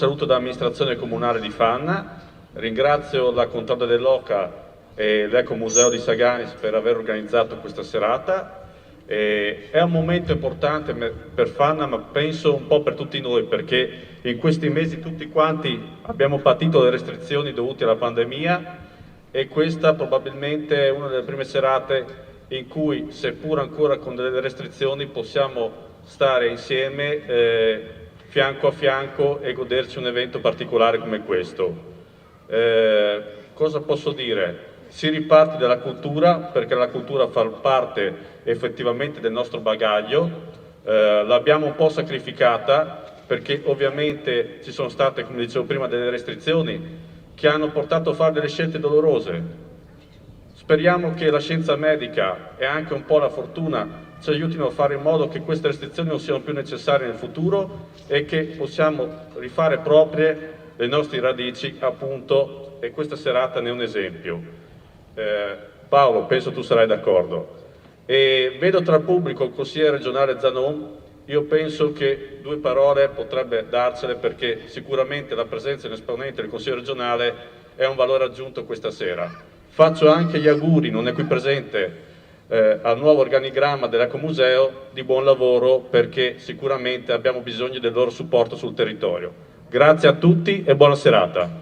saluto dall'amministrazione comunale di Fanna, ringrazio la Contorda dell'Oca e l'Ecomuseo di Saganis per aver organizzato questa serata. È un momento importante per Fanna, ma penso un po' per tutti noi, perché in questi mesi tutti quanti abbiamo patito le restrizioni dovute alla pandemia e questa probabilmente è una delle prime serate in cui, seppur ancora con delle restrizioni, possiamo stare insieme fianco a fianco e goderci un evento particolare come questo. Cosa posso dire? Si riparte dalla cultura, perché la cultura fa parte effettivamente del nostro bagaglio, l'abbiamo un po' sacrificata perché ovviamente ci sono state, come dicevo prima, delle restrizioni che hanno portato a fare delle scelte dolorose. Speriamo che la scienza medica e anche un po' la fortuna ci aiutino a fare in modo che queste restrizioni non siano più necessarie nel futuro e che possiamo rifare proprie le nostre radici, appunto, e questa serata ne è un esempio. Paolo, penso tu sarai d'accordo. E vedo tra il pubblico il consigliere regionale Zanon, io penso che due parole potrebbe darcele perché sicuramente la presenza di un esponente del Consiglio regionale è un valore aggiunto questa sera. Faccio anche gli auguri, non è qui presente, al nuovo organigramma dell'Ecomuseo di buon lavoro perché sicuramente abbiamo bisogno del loro supporto sul territorio. Grazie a tutti e buona serata.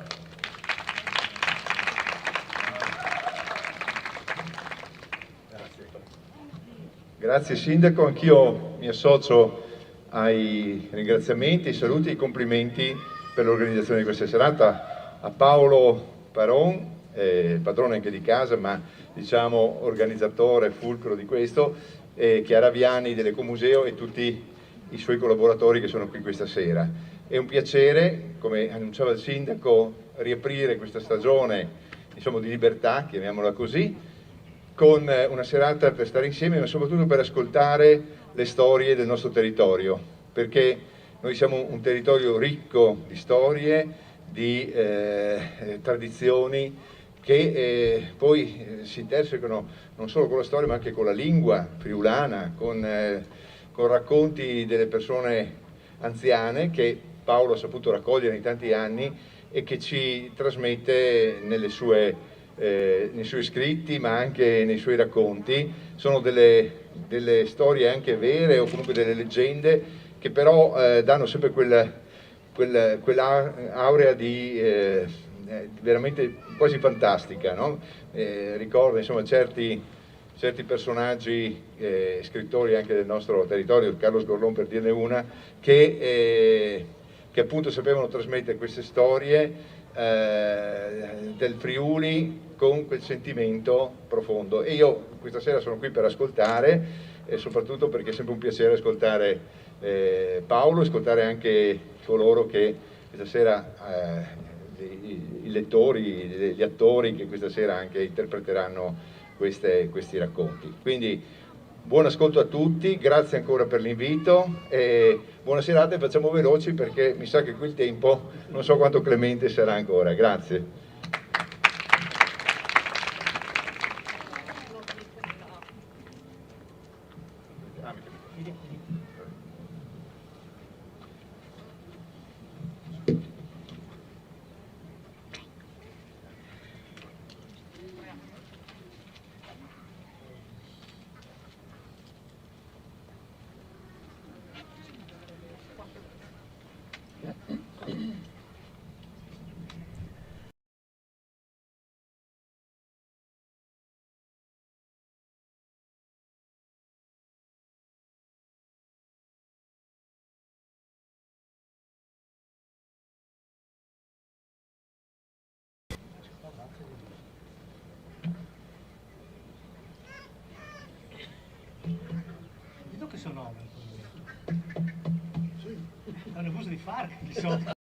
Grazie Sindaco, anch'io mi associo ai ringraziamenti, ai saluti e ai complimenti per l'organizzazione di questa serata. A Paolo Paron, padrone anche di casa, ma diciamo organizzatore fulcro di questo, Chiara Viani dell'Ecomuseo e tutti i suoi collaboratori che sono qui questa sera. È un piacere, come annunciava il Sindaco, riaprire questa stagione di libertà, chiamiamola così, con una serata per stare insieme, ma soprattutto per ascoltare le storie del nostro territorio, perché noi siamo un territorio ricco di storie, di tradizioni che poi si intersecano non solo con la storia ma anche con la lingua friulana, con racconti delle persone anziane che Paolo ha saputo raccogliere in tanti anni e che ci trasmette nei suoi scritti ma anche nei suoi racconti. Sono delle storie anche vere o comunque delle leggende che però danno sempre quell'aurea di veramente quasi fantastica, no? Ricorda insomma certi personaggi, scrittori anche del nostro territorio, Carlo Sgorlon per dirne una, che appunto sapevano trasmettere queste storie del Friuli con quel sentimento profondo. E io questa sera sono qui per ascoltare e soprattutto perché è sempre un piacere ascoltare Paolo, ascoltare anche coloro che questa sera, i lettori, gli attori che questa sera anche interpreteranno questi racconti. Quindi buon ascolto a tutti, grazie ancora per l'invito e buona serata, e facciamo veloci perché mi sa che qui il tempo non so quanto clemente sarà ancora. Grazie. Vedo che sono hanno gusto di fare, chi sono.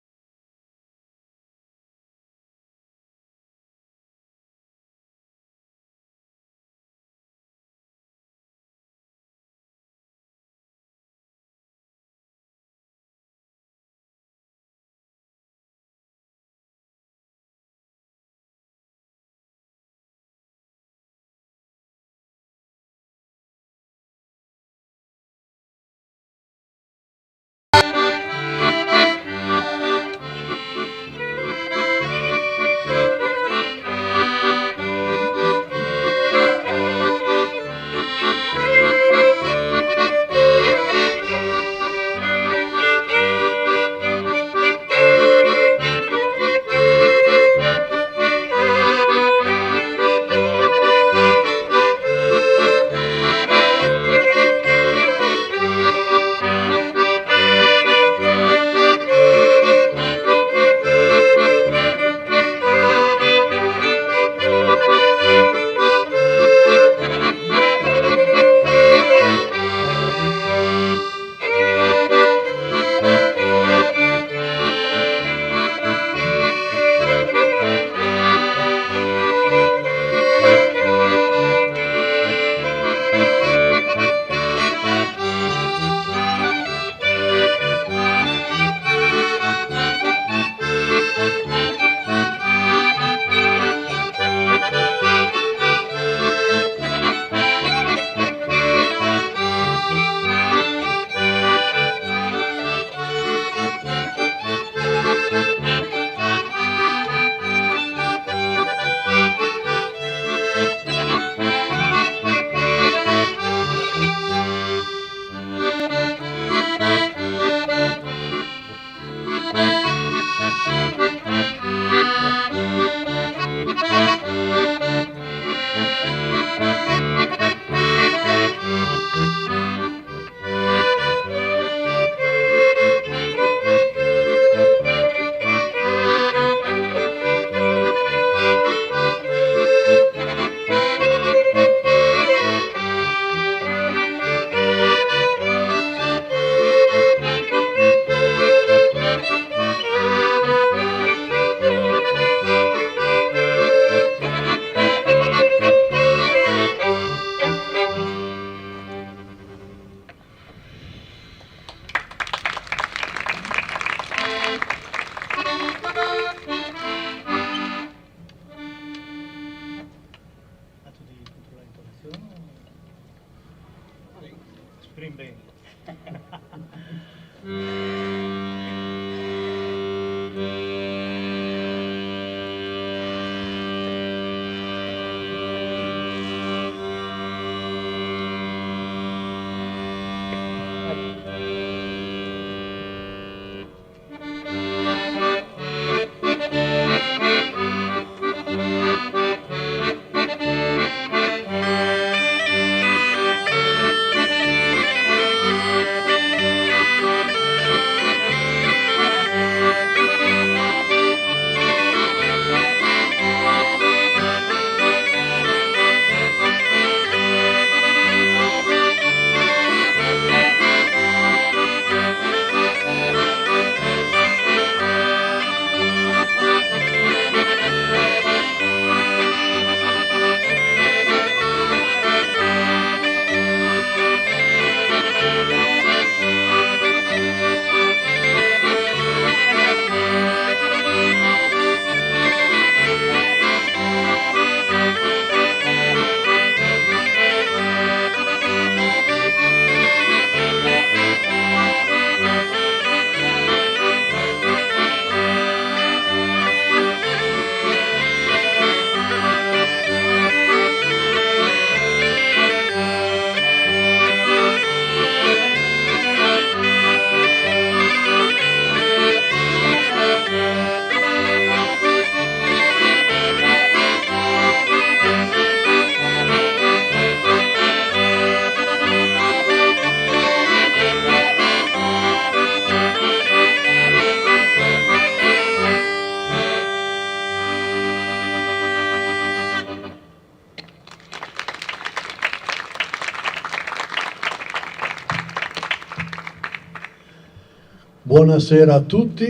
Buonasera a tutti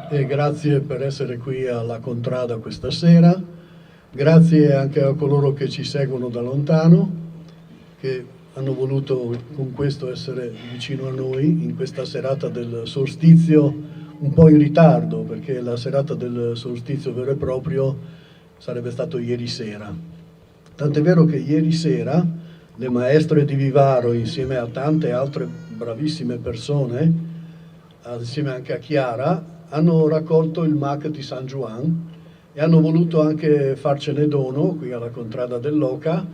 e grazie per essere qui alla Contrada questa sera. Grazie anche a coloro che ci seguono da lontano, che hanno voluto con questo essere vicino a noi in questa serata del solstizio, un po' in ritardo, perché la serata del solstizio vero e proprio sarebbe stato ieri sera. Tant'è vero che ieri sera le maestre di Vivaro, insieme a tante altre bravissime persone, insieme anche a Chiara, hanno raccolto il MAC di San Juan e hanno voluto anche farcene dono qui alla Contrada dell'Oca,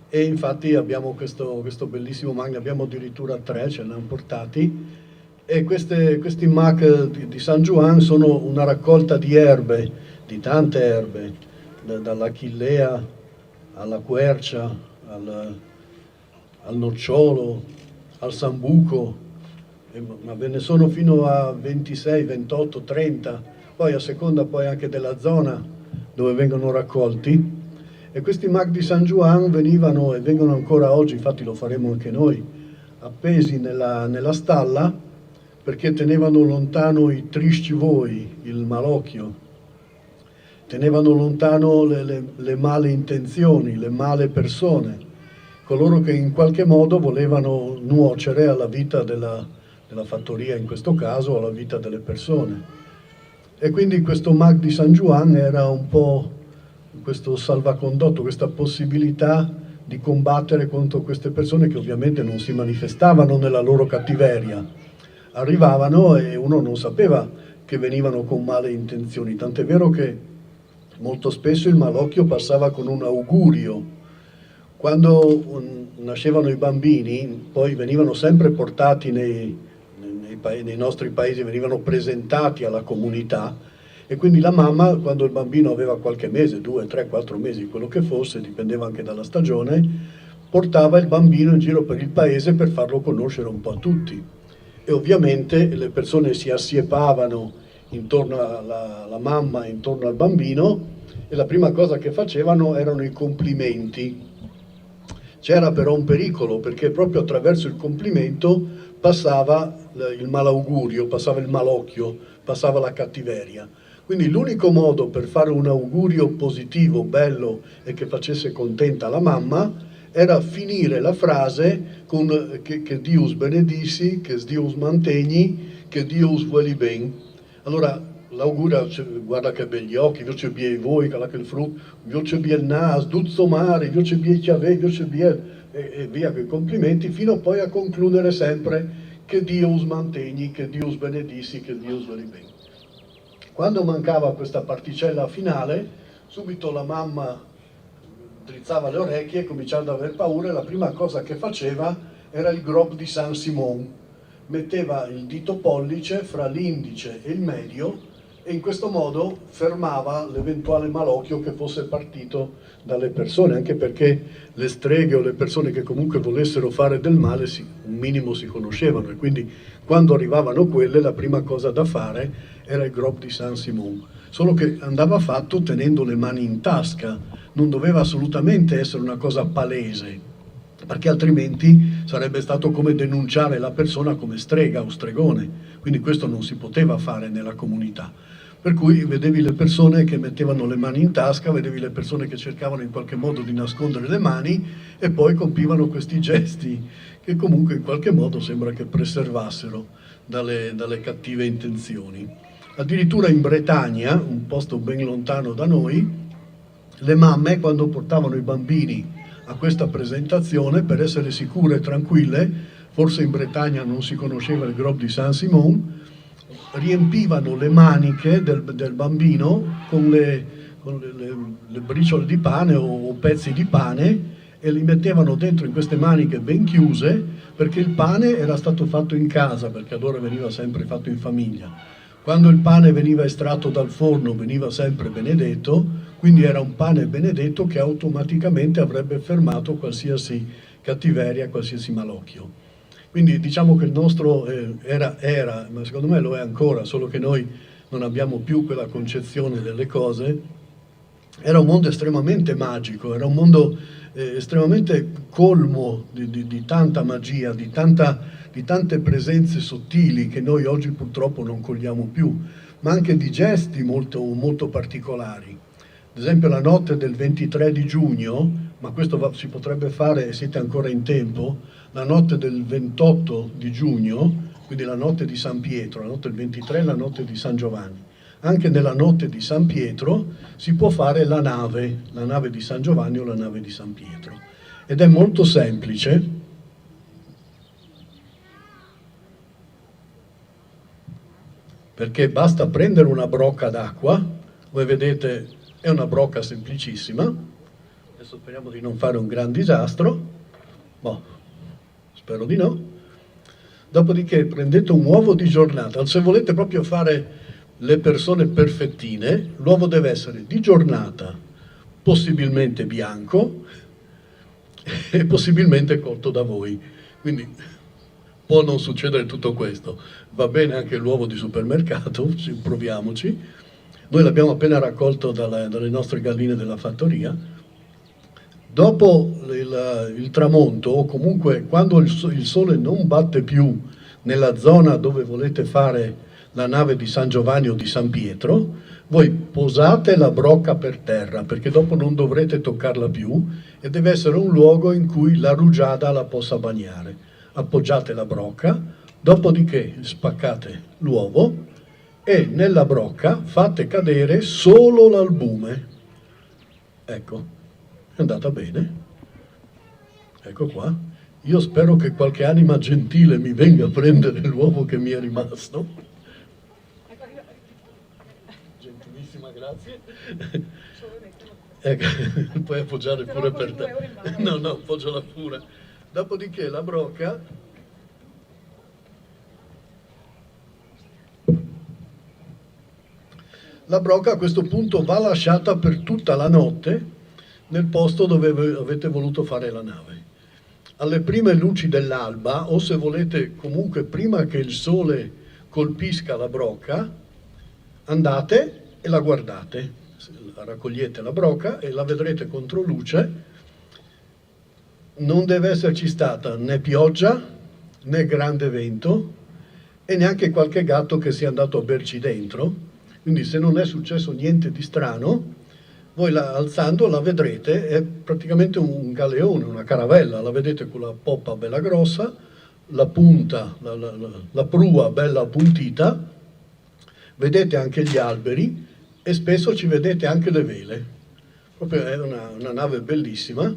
e infatti abbiamo questo bellissimo MAC, ne abbiamo addirittura 3, ce ne hanno portati, e questi MAC di San Juan sono una raccolta di erbe, di tante erbe, dalla chillea alla quercia, al nocciolo, al sambuco, ma ve ne sono fino a 26, 28, 30, poi a seconda poi anche della zona dove vengono raccolti. E questi MAC di San Juan venivano e vengono ancora oggi, infatti lo faremo anche noi, appesi nella stalla, perché tenevano lontano i triscivoi, il malocchio, tenevano lontano le male intenzioni, le male persone, coloro che in qualche modo volevano nuocere alla vita della fattoria, in questo caso alla vita delle persone. E quindi questo MAC di San Juan era un po' questo salvacondotto, questa possibilità di combattere contro queste persone che ovviamente non si manifestavano nella loro cattiveria, arrivavano e uno non sapeva che venivano con male intenzioni, tant'è vero che molto spesso il malocchio passava con un augurio. Quando nascevano i bambini, poi venivano sempre portati nei nostri paesi, venivano presentati alla comunità, e quindi la mamma, quando il bambino aveva qualche mese, 2, 3, 4 mesi, quello che fosse, dipendeva anche dalla stagione, portava il bambino in giro per il paese per farlo conoscere un po' a tutti. E ovviamente le persone si assiepavano intorno alla mamma, intorno al bambino, e la prima cosa che facevano erano i complimenti. C'era però un pericolo, perché proprio attraverso il complimento passava il malaugurio, passava il malocchio, passava la cattiveria. Quindi l'unico modo per fare un augurio positivo, bello e che facesse contenta la mamma era finire la frase con che Dios benedissi, che Dios mantegni, che Dios vuoli ben. Allora l'augurio, guarda che begli occhi, io c'è bie voi, che il frutto, io c'è bie il naso, duzzo mare, io c'è bie chiave, io c'è bie, e via con i complimenti, fino poi a concludere sempre che Dios mantegni, che Dios benedissi, che Dios vuoli ben. Quando mancava questa particella finale, subito la mamma drizzava le orecchie, cominciando ad aver paura, e la prima cosa che faceva era il grob di San Simon. Metteva il dito pollice fra l'indice e il medio e in questo modo fermava l'eventuale malocchio che fosse partito dalle persone, anche perché le streghe o le persone che comunque volessero fare del male un minimo si conoscevano, e quindi quando arrivavano quelle la prima cosa da fare era il grob di San Simon. Solo che andava fatto tenendo le mani in tasca, non doveva assolutamente essere una cosa palese, perché altrimenti sarebbe stato come denunciare la persona come strega o stregone, quindi questo non si poteva fare nella comunità. Per cui vedevi le persone che mettevano le mani in tasca, vedevi le persone che cercavano in qualche modo di nascondere le mani e poi compivano questi gesti che comunque in qualche modo sembra che preservassero dalle cattive intenzioni. Addirittura in Bretagna, un posto ben lontano da noi, le mamme quando portavano i bambini a questa presentazione, per essere sicure e tranquille, forse in Bretagna non si conosceva il grob di San Simon, riempivano le maniche del bambino con le briciole di pane o pezzi di pane e li mettevano dentro in queste maniche ben chiuse, perché il pane era stato fatto in casa, perché allora veniva sempre fatto in famiglia. Quando il pane veniva estratto dal forno veniva sempre benedetto, quindi era un pane benedetto che automaticamente avrebbe fermato qualsiasi cattiveria, qualsiasi malocchio. Quindi diciamo che il nostro era, ma secondo me lo è ancora, solo che noi non abbiamo più quella concezione delle cose, era un mondo estremamente magico, era un mondo estremamente colmo di tanta magia, di tante presenze sottili che noi oggi purtroppo non cogliamo più, ma anche di gesti molto, molto particolari. Ad esempio la notte del 23 di giugno, ma questo si potrebbe fare, siete ancora in tempo, la notte del 28 di giugno, quindi la notte di San Pietro, la notte del 23 e la notte di San Giovanni. Anche nella notte di San Pietro si può fare la nave di San Giovanni o la nave di San Pietro. Ed è molto semplice. Perché basta prendere una brocca d'acqua, voi vedete è una brocca semplicissima, adesso speriamo di non fare un gran disastro, boh, spero di no. Dopodiché prendete un uovo di giornata, se volete proprio fare le persone perfettine, l'uovo deve essere di giornata, possibilmente bianco e possibilmente cotto da voi, quindi può non succedere tutto questo, va bene anche l'uovo di supermercato, proviamoci. Noi l'abbiamo appena raccolto dalle nostre galline della fattoria. Dopo il tramonto, o comunque quando il sole non batte più nella zona dove volete fare la nave di San Giovanni o di San Pietro, voi posate la brocca per terra, perché dopo non dovrete toccarla più, e deve essere un luogo in cui la rugiada la possa bagnare. Appoggiate la brocca, dopodiché spaccate l'uovo, e nella brocca fate cadere solo l'albume. Ecco, è andata bene. Ecco qua. Io spero che qualche anima gentile mi venga a prendere l'uovo che mi è rimasto. Gentilissima, grazie. Ecco, puoi appoggiare pure per te. No, appoggiala pure. Dopodiché la brocca... La brocca a questo punto va lasciata per tutta la notte nel posto dove avete voluto fare la nave. Alle prime luci dell'alba, o se volete comunque prima che il sole colpisca la brocca, andate e la guardate, raccogliete la brocca e la vedrete contro luce. Non deve esserci stata né pioggia né grande vento e neanche qualche gatto che sia andato a berci dentro. Quindi se non è successo niente di strano, voi alzando la vedrete, è praticamente un galeone, una caravella, la vedete con la poppa bella grossa, la punta, la prua bella appuntita, vedete anche gli alberi e spesso ci vedete anche le vele. Proprio è una nave bellissima,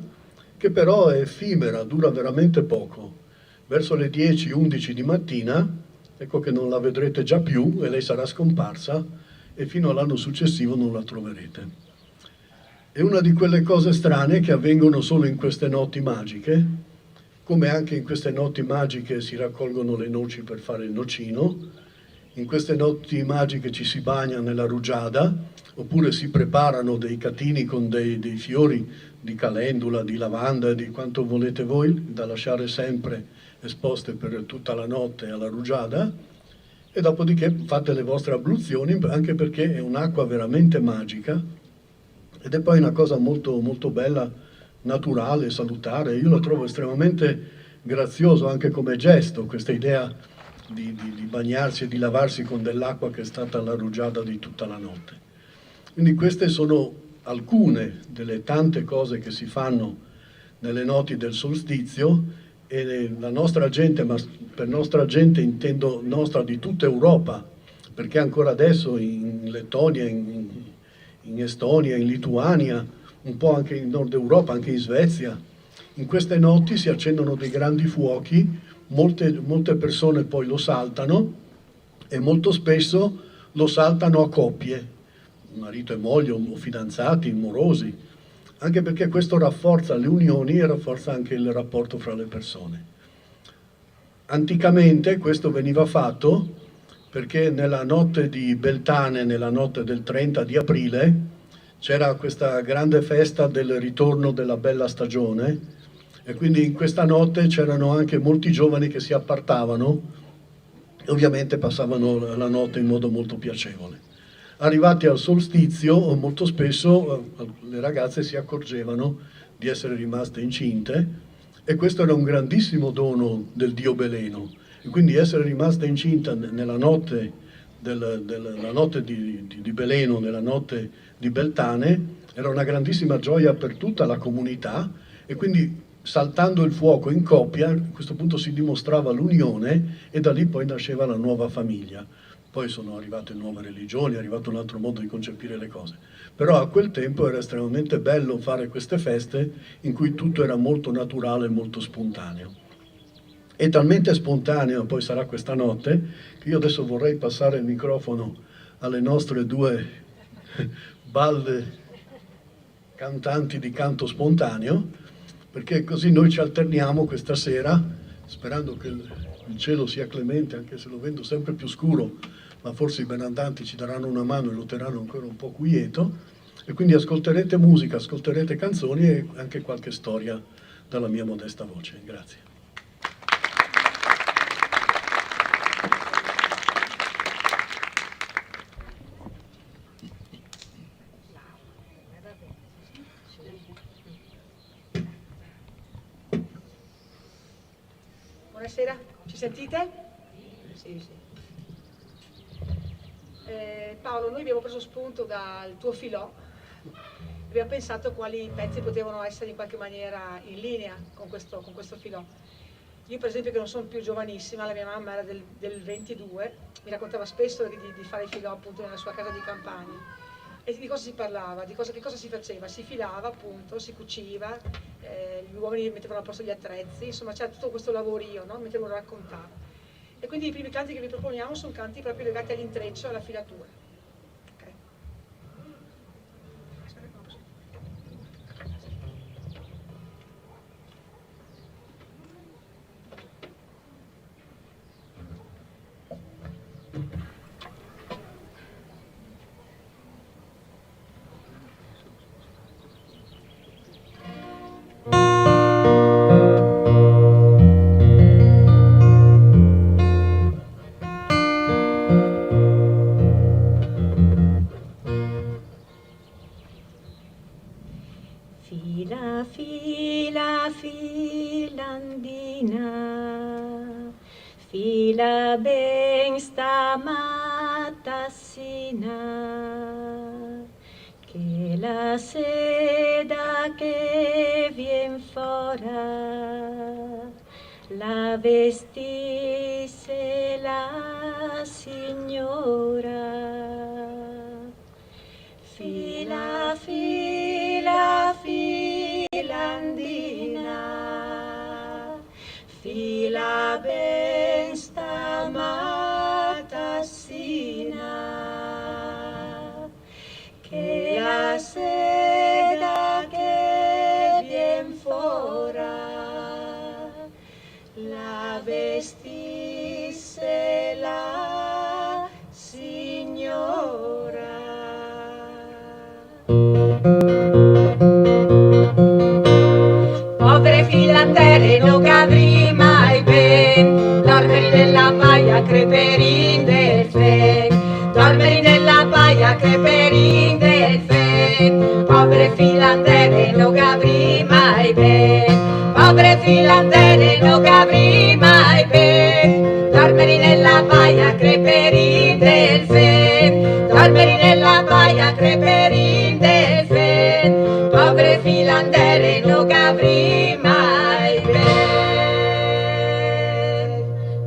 che però è effimera, dura veramente poco. Verso le 10-11 di mattina, ecco che non la vedrete già più e lei sarà scomparsa, e fino all'anno successivo non la troverete. È una di quelle cose strane che avvengono solo in queste notti magiche, come anche in queste notti magiche si raccolgono le noci per fare il nocino, in queste notti magiche ci si bagna nella rugiada, oppure si preparano dei catini con dei fiori di calendula, di lavanda, di quanto volete voi, da lasciare sempre esposte per tutta la notte alla rugiada, e dopodiché fate le vostre abluzioni, anche perché è un'acqua veramente magica ed è poi una cosa molto, molto bella, naturale, salutare. Io la trovo estremamente grazioso anche come gesto, questa idea di bagnarsi e di lavarsi con dell'acqua che è stata la rugiada di tutta la notte. Quindi queste sono alcune delle tante cose che si fanno nelle notti del solstizio, e la nostra gente, ma per nostra gente intendo nostra di tutta Europa, perché ancora adesso in Lettonia, in Estonia, in Lituania, un po' anche in Nord Europa, anche in Svezia, in queste notti si accendono dei grandi fuochi, molte persone poi lo saltano e molto spesso lo saltano a coppie, marito e moglie o fidanzati, morosi, anche perché questo rafforza le unioni e rafforza anche il rapporto fra le persone. Anticamente questo veniva fatto perché nella notte di Beltane, nella notte del 30 di aprile, c'era questa grande festa del ritorno della bella stagione, e quindi in questa notte c'erano anche molti giovani che si appartavano e ovviamente passavano la notte in modo molto piacevole. Arrivati al solstizio, molto spesso le ragazze si accorgevano di essere rimaste incinte, e questo era un grandissimo dono del dio Beleno. E quindi essere rimasta incinta nella notte, la notte di Beleno, nella notte di Beltane, era una grandissima gioia per tutta la comunità, e quindi saltando il fuoco in coppia, a questo punto si dimostrava l'unione, e da lì poi nasceva la nuova famiglia. Poi sono arrivate nuove religioni, è arrivato un altro modo di concepire le cose. Però a quel tempo era estremamente bello fare queste feste in cui tutto era molto naturale e molto spontaneo. E talmente spontaneo poi sarà questa notte, che io adesso vorrei passare il microfono alle nostre due balde cantanti di canto spontaneo, perché così noi ci alterniamo questa sera, sperando che il cielo sia clemente, anche se lo vedo sempre più scuro, ma forse i benandanti ci daranno una mano e lo terranno ancora un po' quieto, e quindi ascolterete musica, ascolterete canzoni e anche qualche storia dalla mia modesta voce. Grazie. Buonasera, ci sentite? Sì, sì. Paolo, noi abbiamo preso spunto dal tuo filò, abbiamo pensato quali pezzi potevano essere in qualche maniera in linea con questo filò. Io per esempio, che non sono più giovanissima, la mia mamma era del 22, mi raccontava spesso di fare il filò appunto nella sua casa di campagna. E di cosa si parlava, di cosa si faceva? Si filava appunto, si cuciva, gli uomini mettevano a posto gli attrezzi, insomma c'era tutto questo lavorio, no? Mentre lo raccontava. E quindi i primi canti che vi proponiamo sono canti proprio legati all'intreccio e alla filatura. Okay. Fila, fila, filandina, fila ben sta matassina, che la seda che vien fora la vestisse la signora. Fila, fila, filandina, fila ben sta matassina, che la seda che vien fora la vestisse la signora. Povere filandere non cadri mai ben, dormeri nella paia creperin del fen, dormeri nella paia creperin del fen. Povere filandere non cadri mai ben, povere filandere non cadri mai ben, dormeri nella paia creperin del fen, dormeri nella paia creperin del fen. Povere filandere non cadri mai ben.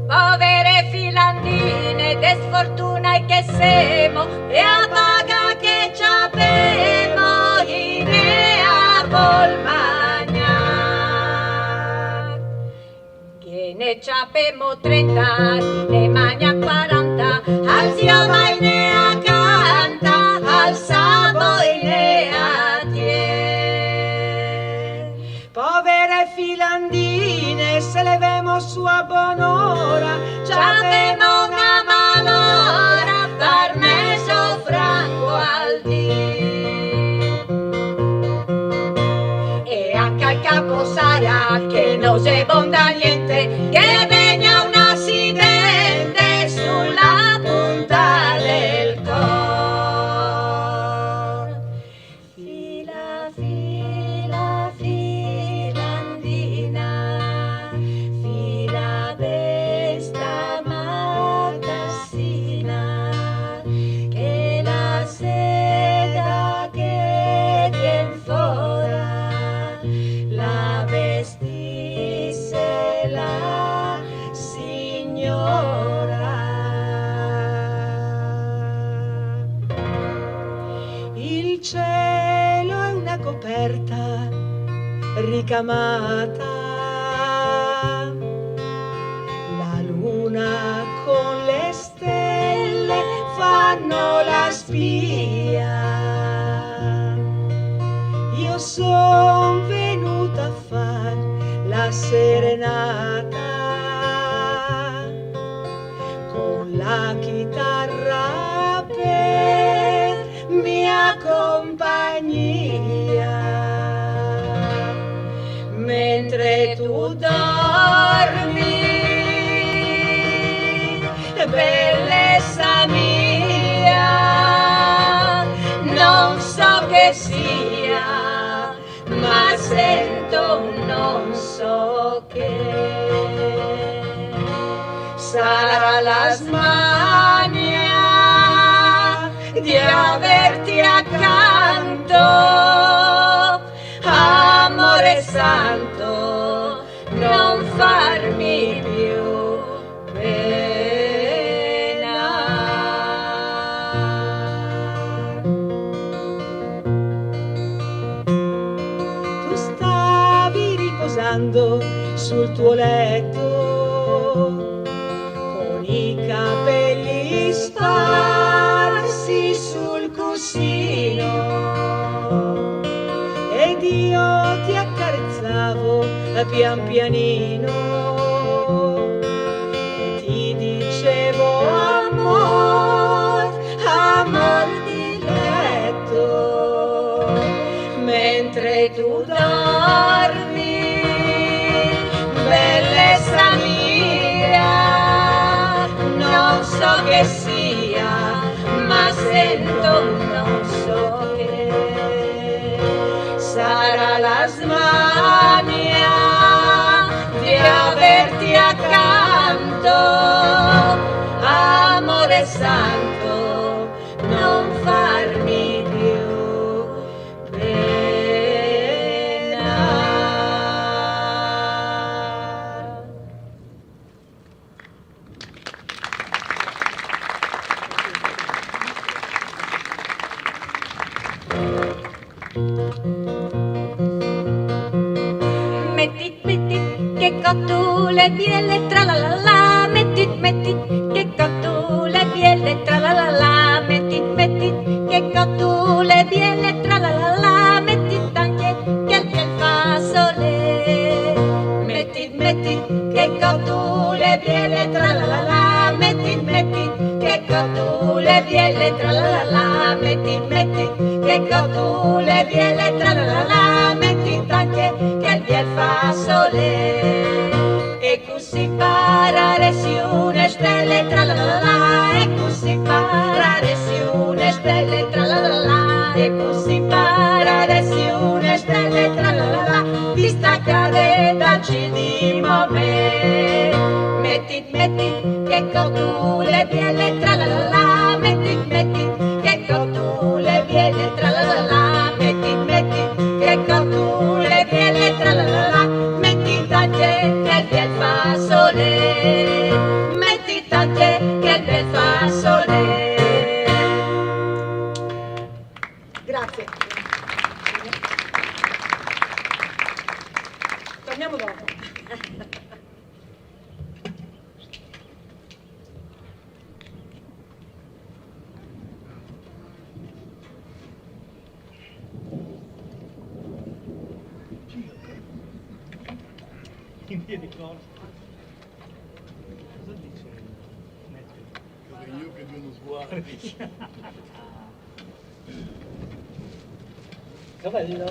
Povere filandine de sfortuna e che semo, e a paga che c'avemo in ea volmagna, che ne c'avemo 30, ne magna 40, al zio vai ne a canta, al sabo ne a tie. Povere filandine, se le vemo su a buon'ora, C'avemo una malora, per meso franco al dì. E anche al capo sarà che non se bonda niente, che venga un accidente. sulla punta del collo. cielo è una coperta ricamata, la luna con le stelle fanno la spia. Io son venuta a far la serenata con la chitarra per mia compagnia, mentre tu dormi, bellezza mia, non so che sia, ma sento non so che. Sarà la smania di averti accanto, amore santo, non farmi più pena. Tu stavi riposando sul tuo letto, i capelli sparsi sul cuscino, ed io ti accarezzavo pian pianino e ti dicevo amor, amor di letto, mentre tu dormi, bellezza mia, non so che sia, ma sento non so che. Sarà la smania di averti accanto, amore santo, non farmi più pena. Metti, che cottu le bielle tra la la la, metti, che cottu le bielle tra la la la, metti, che cottu le bielle tra la la la, metti anche che il fa sole. Metti, che cottu le bielle tra la la la, metti, che cottu le bielle tra la la la, metti, che cottu le bielle tra la la la, metti anche che il fa sole. E così parare si une stelle tra la la la, e così parare si une stelle tra la la la, e così parare si une stelle tra la la la, distaccare da di me. Metti, che cottu le bielle tra la la la, metti, che cottu le bielle tra la la la, metti, che cottu le bielle tra la la la, metti tante che il bel fa sole, metti tante che il bel fa sole. Grazie. Torniamo dopo. In via di corsa. Cosa dice Netflix? Che io che di uno sguardo. Cavallo.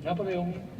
Napoleon.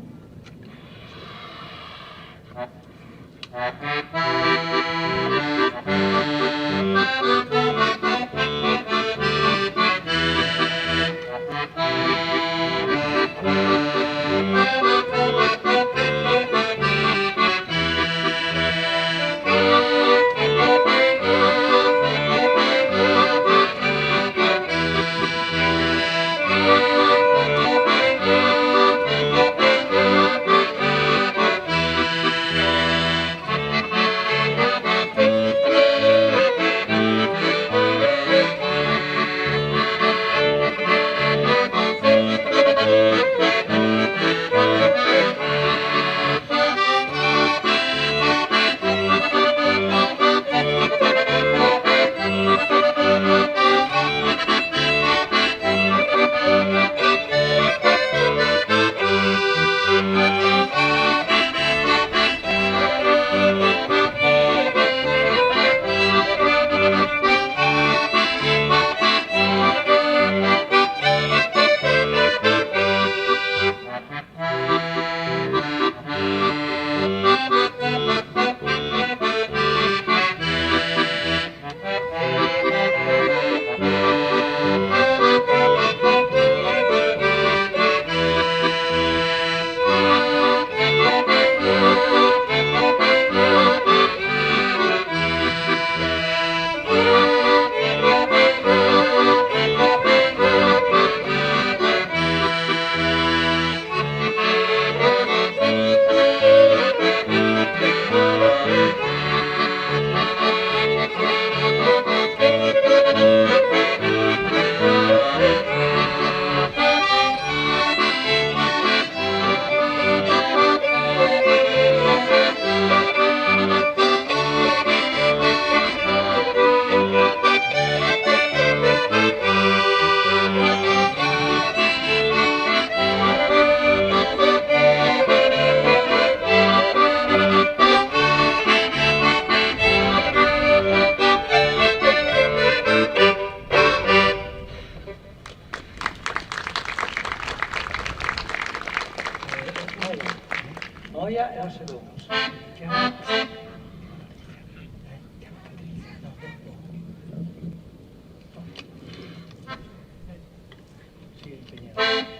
Noia e José Domus. Sì, impegnato.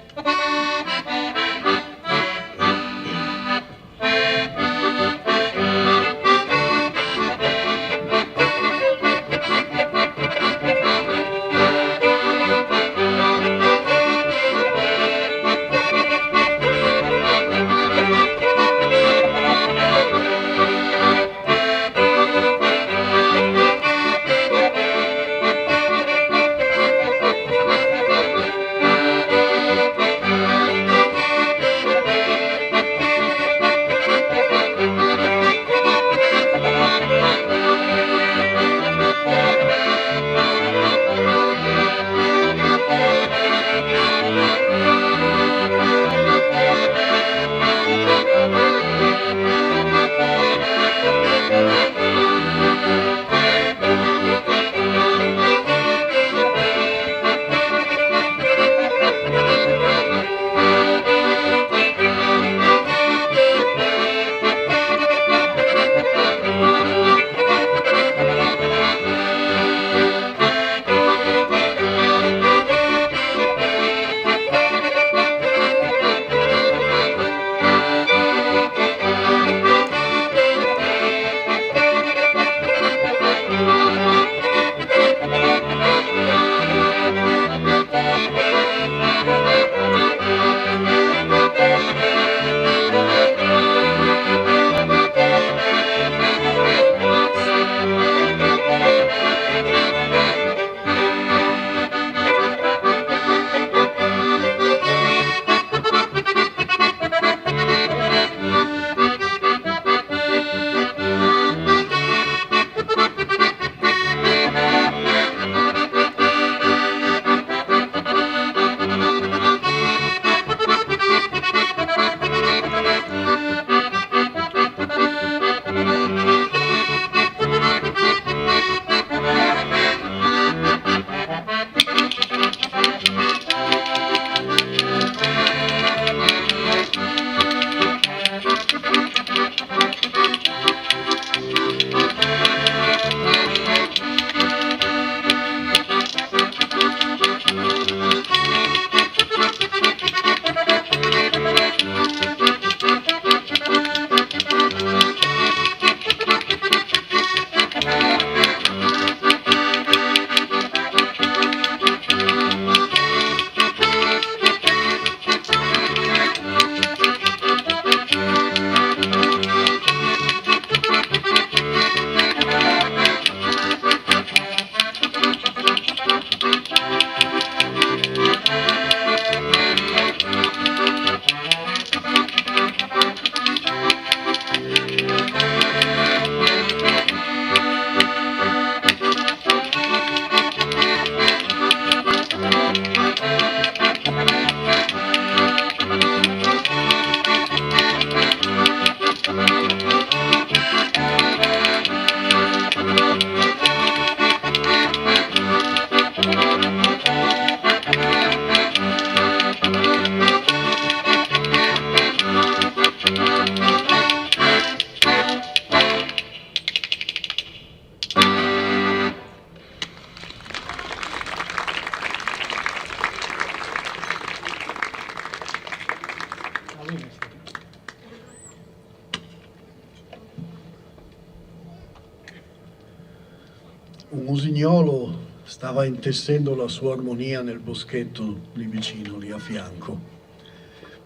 Un usignolo stava intessendo la sua armonia nel boschetto lì vicino, lì a fianco,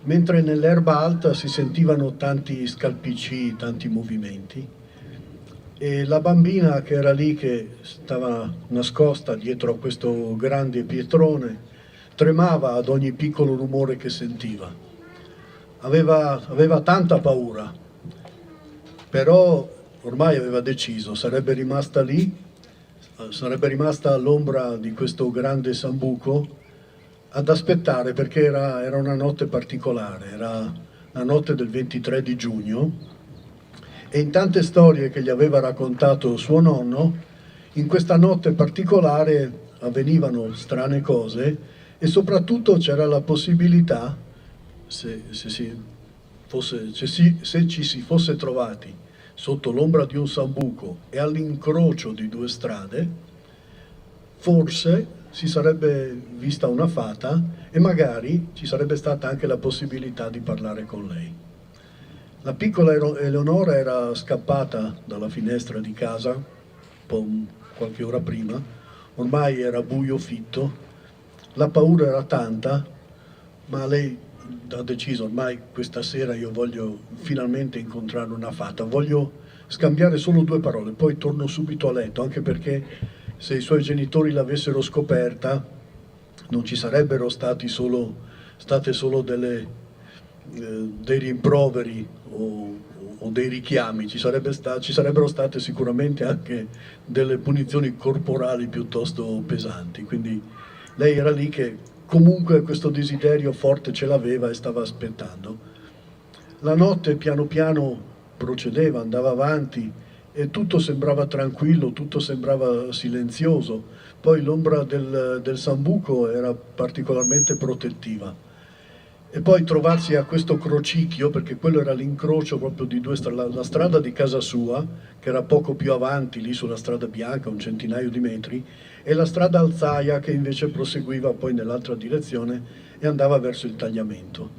mentre nell'erba alta si sentivano tanti scalpicci, tanti movimenti, e la bambina che era lì, che stava nascosta dietro a questo grande pietrone, tremava ad ogni piccolo rumore che sentiva. Aveva tanta paura, però ormai aveva deciso, sarebbe rimasta lì, sarebbe rimasta all'ombra di questo grande sambuco ad aspettare, perché era una notte particolare, era la notte del 23 di giugno, e in tante storie che gli aveva raccontato suo nonno, in questa notte particolare avvenivano strane cose, e soprattutto c'era la possibilità, se ci si fosse trovati sotto l'ombra di un sambuco e all'incrocio di due strade, forse si sarebbe vista una fata e magari ci sarebbe stata anche la possibilità di parlare con lei. La piccola Eleonora era scappata dalla finestra di casa qualche ora prima, ormai era buio fitto, la paura era tanta, ma lei ha deciso: ormai questa sera io voglio finalmente incontrare una fata, voglio scambiare solo 2 parole, poi torno subito a letto, anche perché se i suoi genitori l'avessero scoperta non ci sarebbero state solo dei rimproveri o dei richiami, ci sarebbero state sicuramente anche delle punizioni corporali piuttosto pesanti. Quindi lei era lì che comunque questo desiderio forte ce l'aveva e stava aspettando. La notte piano piano procedeva, andava avanti e tutto sembrava tranquillo, tutto sembrava silenzioso. Poi l'ombra del sambuco era particolarmente protettiva. E poi trovarsi a questo crocicchio, perché quello era l'incrocio proprio di due strade, la strada di casa sua, che era poco più avanti, lì sulla strada bianca, un centinaio di metri, e la strada alzaia che invece proseguiva poi nell'altra direzione e andava verso il tagliamento.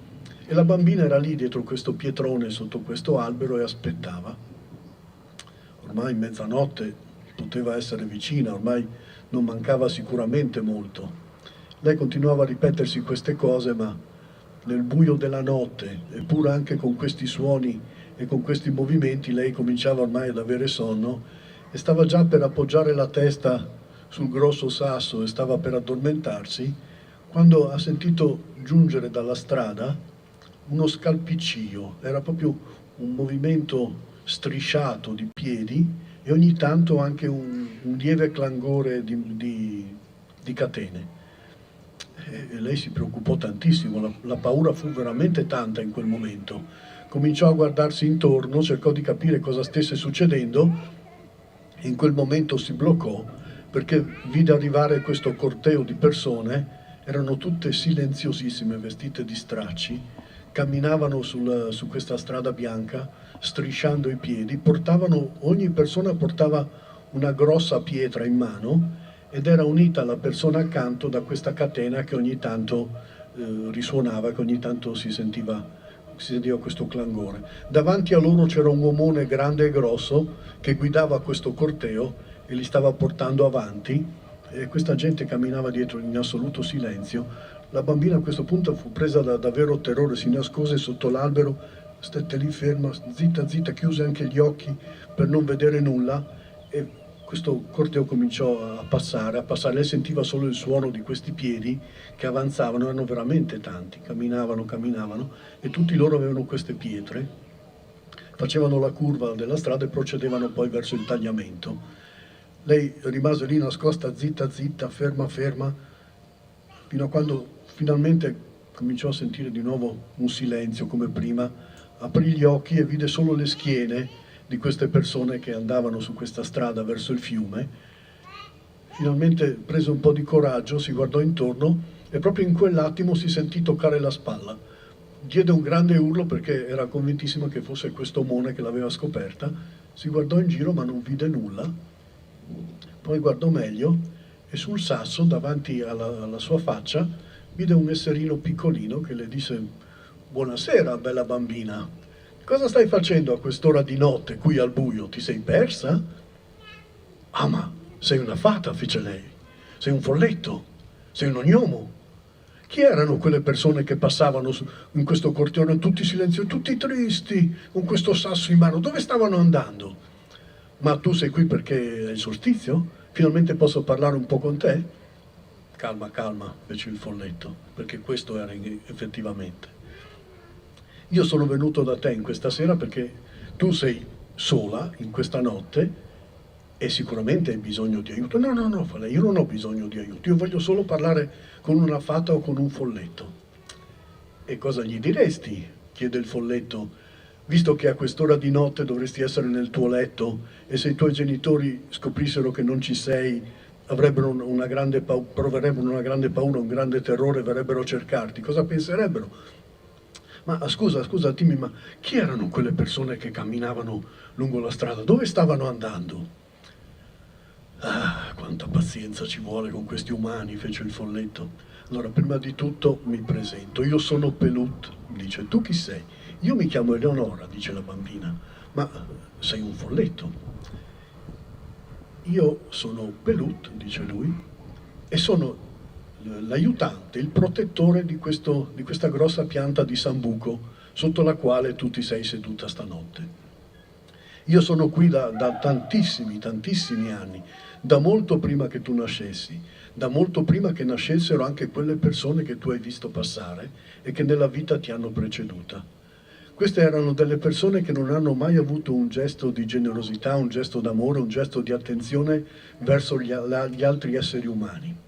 E la bambina era lì dietro questo pietrone, sotto questo albero, e aspettava. Ormai mezzanotte poteva essere vicina, ormai non mancava sicuramente molto. Lei continuava a ripetersi queste cose, ma nel buio della notte, eppure anche con questi suoni e con questi movimenti, lei cominciava ormai ad avere sonno e stava già per appoggiare la testa sul grosso sasso e stava per addormentarsi, quando ha sentito giungere dalla strada uno scalpiccio. Era proprio un movimento strisciato di piedi e ogni tanto anche un lieve clangore di catene. E lei si preoccupò tantissimo, la paura fu veramente tanta in quel momento. Cominciò a guardarsi intorno, cercò di capire cosa stesse succedendo e in quel momento si bloccò, perché vide arrivare questo corteo di persone, erano tutte silenziosissime, vestite di stracci, camminavano su questa strada bianca, strisciando i piedi, ogni persona portava una grossa pietra in mano, ed era unita alla persona accanto da questa catena che ogni tanto risuonava, che ogni tanto si sentiva questo clangore. Davanti a loro c'era un uomone grande e grosso che guidava questo corteo e li stava portando avanti, e questa gente camminava dietro in assoluto silenzio. La bambina a questo punto fu presa da vero terrore, si nascose sotto l'albero, stette lì ferma, zitta, chiuse anche gli occhi per non vedere nulla, e questo corteo cominciò a passare, lei sentiva solo il suono di questi piedi che avanzavano, erano veramente tanti, camminavano, e tutti loro avevano queste pietre, facevano la curva della strada e procedevano poi verso il tagliamento. Lei rimase lì nascosta, zitta, ferma, fino a quando finalmente cominciò a sentire di nuovo un silenzio come prima, aprì gli occhi e vide solo le schiene di queste persone che andavano su questa strada verso il fiume. Finalmente prese un po' di coraggio, si guardò intorno e proprio in quell'attimo si sentì toccare la spalla. Diede un grande urlo perché era convintissima che fosse questo omone che l'aveva scoperta. Si guardò in giro ma non vide nulla. Poi guardò meglio e sul sasso davanti alla sua faccia vide un esserino piccolino che le disse buonasera, bella bambina. Cosa stai facendo a quest'ora di notte qui al buio? Ti sei persa? Ah, ma sei una fata, fece lei. Sei un folletto, sei un ognomo. Chi erano quelle persone che passavano in questo cortile tutti silenziosi, tutti tristi, con questo sasso in mano? Dove stavano andando? Ma tu sei qui perché è il solstizio? Finalmente posso parlare un po' con te? Calma, calma, fece il folletto, perché questo era effettivamente. Io sono venuto da te in questa sera perché tu sei sola in questa notte e sicuramente hai bisogno di aiuto. No, no, no, fa lei, io non ho bisogno di aiuto, io voglio solo parlare con una fata o con un folletto. E cosa gli diresti? Chiede il folletto, visto che a quest'ora di notte dovresti essere nel tuo letto e se i tuoi genitori scoprissero che non ci sei, proverebbero una grande paura, un grande terrore, verrebbero a cercarti. Cosa penserebbero? Ma scusa, dimmi, ma chi erano quelle persone che camminavano lungo la strada? Dove stavano andando? Ah, quanta pazienza ci vuole con questi umani, fece il folletto. Allora, prima di tutto mi presento. Io sono Pelut, dice. Tu chi sei? Io mi chiamo Eleonora, dice la bambina. Ma sei un folletto. Io sono Pelut, dice lui, e sono l'aiutante, il protettore di questa grossa pianta di sambuco sotto la quale tu ti sei seduta stanotte. Io sono qui da tantissimi anni, da molto prima che tu nascessi, da molto prima che nascessero anche quelle persone che tu hai visto passare e che nella vita ti hanno preceduta. Queste erano delle persone che non hanno mai avuto un gesto di generosità, un gesto d'amore, un gesto di attenzione verso gli altri esseri umani.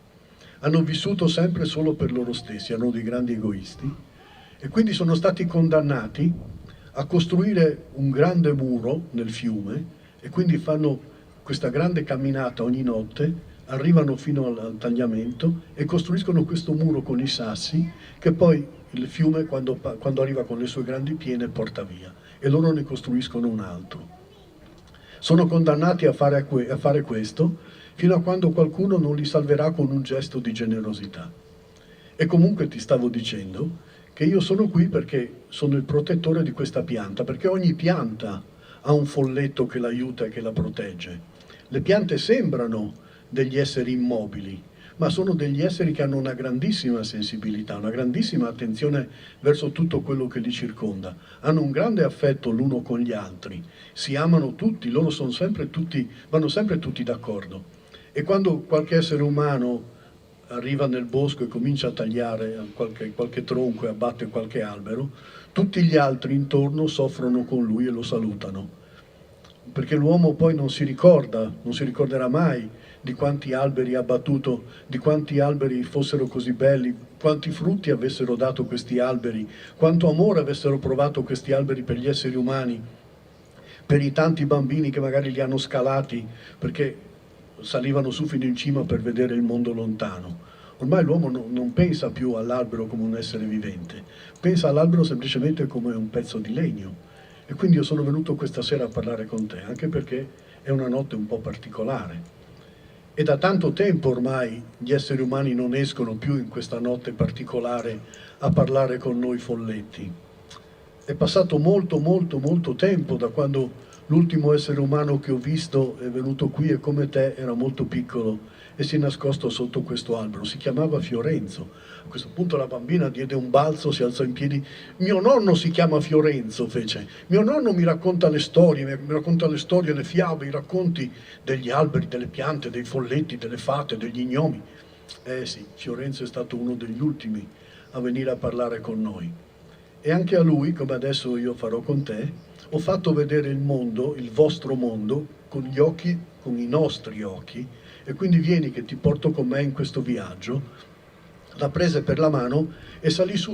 Hanno vissuto sempre solo per loro stessi, erano dei grandi egoisti e quindi sono stati condannati a costruire un grande muro nel fiume e quindi fanno questa grande camminata ogni notte, arrivano fino al tagliamento e costruiscono questo muro con i sassi che poi il fiume quando arriva con le sue grandi piene porta via e loro ne costruiscono un altro. Sono condannati a fare questo fino a quando qualcuno non li salverà con un gesto di generosità. E comunque ti stavo dicendo che io sono qui perché sono il protettore di questa pianta, perché ogni pianta ha un folletto che l'aiuta e che la protegge. Le piante sembrano degli esseri immobili, ma sono degli esseri che hanno una grandissima sensibilità, una grandissima attenzione verso tutto quello che li circonda. Hanno un grande affetto l'uno con gli altri, si amano tutti, loro vanno sempre tutti d'accordo. E quando qualche essere umano arriva nel bosco e comincia a tagliare qualche tronco e abbatte qualche albero, tutti gli altri intorno soffrono con lui e lo salutano. Perché l'uomo poi non si ricorderà mai di quanti alberi ha abbattuto, di quanti alberi fossero così belli, quanti frutti avessero dato questi alberi, quanto amore avessero provato questi alberi per gli esseri umani, per i tanti bambini che magari li hanno scalati perché salivano su fino in cima per vedere il mondo lontano. Ormai l'uomo non pensa più all'albero come un essere vivente, pensa all'albero semplicemente come un pezzo di legno. E quindi io sono venuto questa sera a parlare con te, anche perché è una notte un po' particolare. E da tanto tempo ormai gli esseri umani non escono più in questa notte particolare a parlare con noi folletti. È passato molto tempo da quando l'ultimo essere umano che ho visto è venuto qui e come te era molto piccolo e si è nascosto sotto questo albero. Si chiamava Fiorenzo. A questo punto la bambina diede un balzo, si alzò in piedi. Mio nonno si chiama Fiorenzo, fece. Mio nonno mi racconta le storie, le fiabe, i racconti degli alberi, delle piante, dei folletti, delle fate, degli gnomi. Sì, Fiorenzo è stato uno degli ultimi a venire a parlare con noi. E anche a lui, come adesso io farò con te, ho fatto vedere il mondo, il vostro mondo, con gli occhi, con i nostri occhi, e quindi vieni che ti porto con me in questo viaggio. La prese per la mano e salì su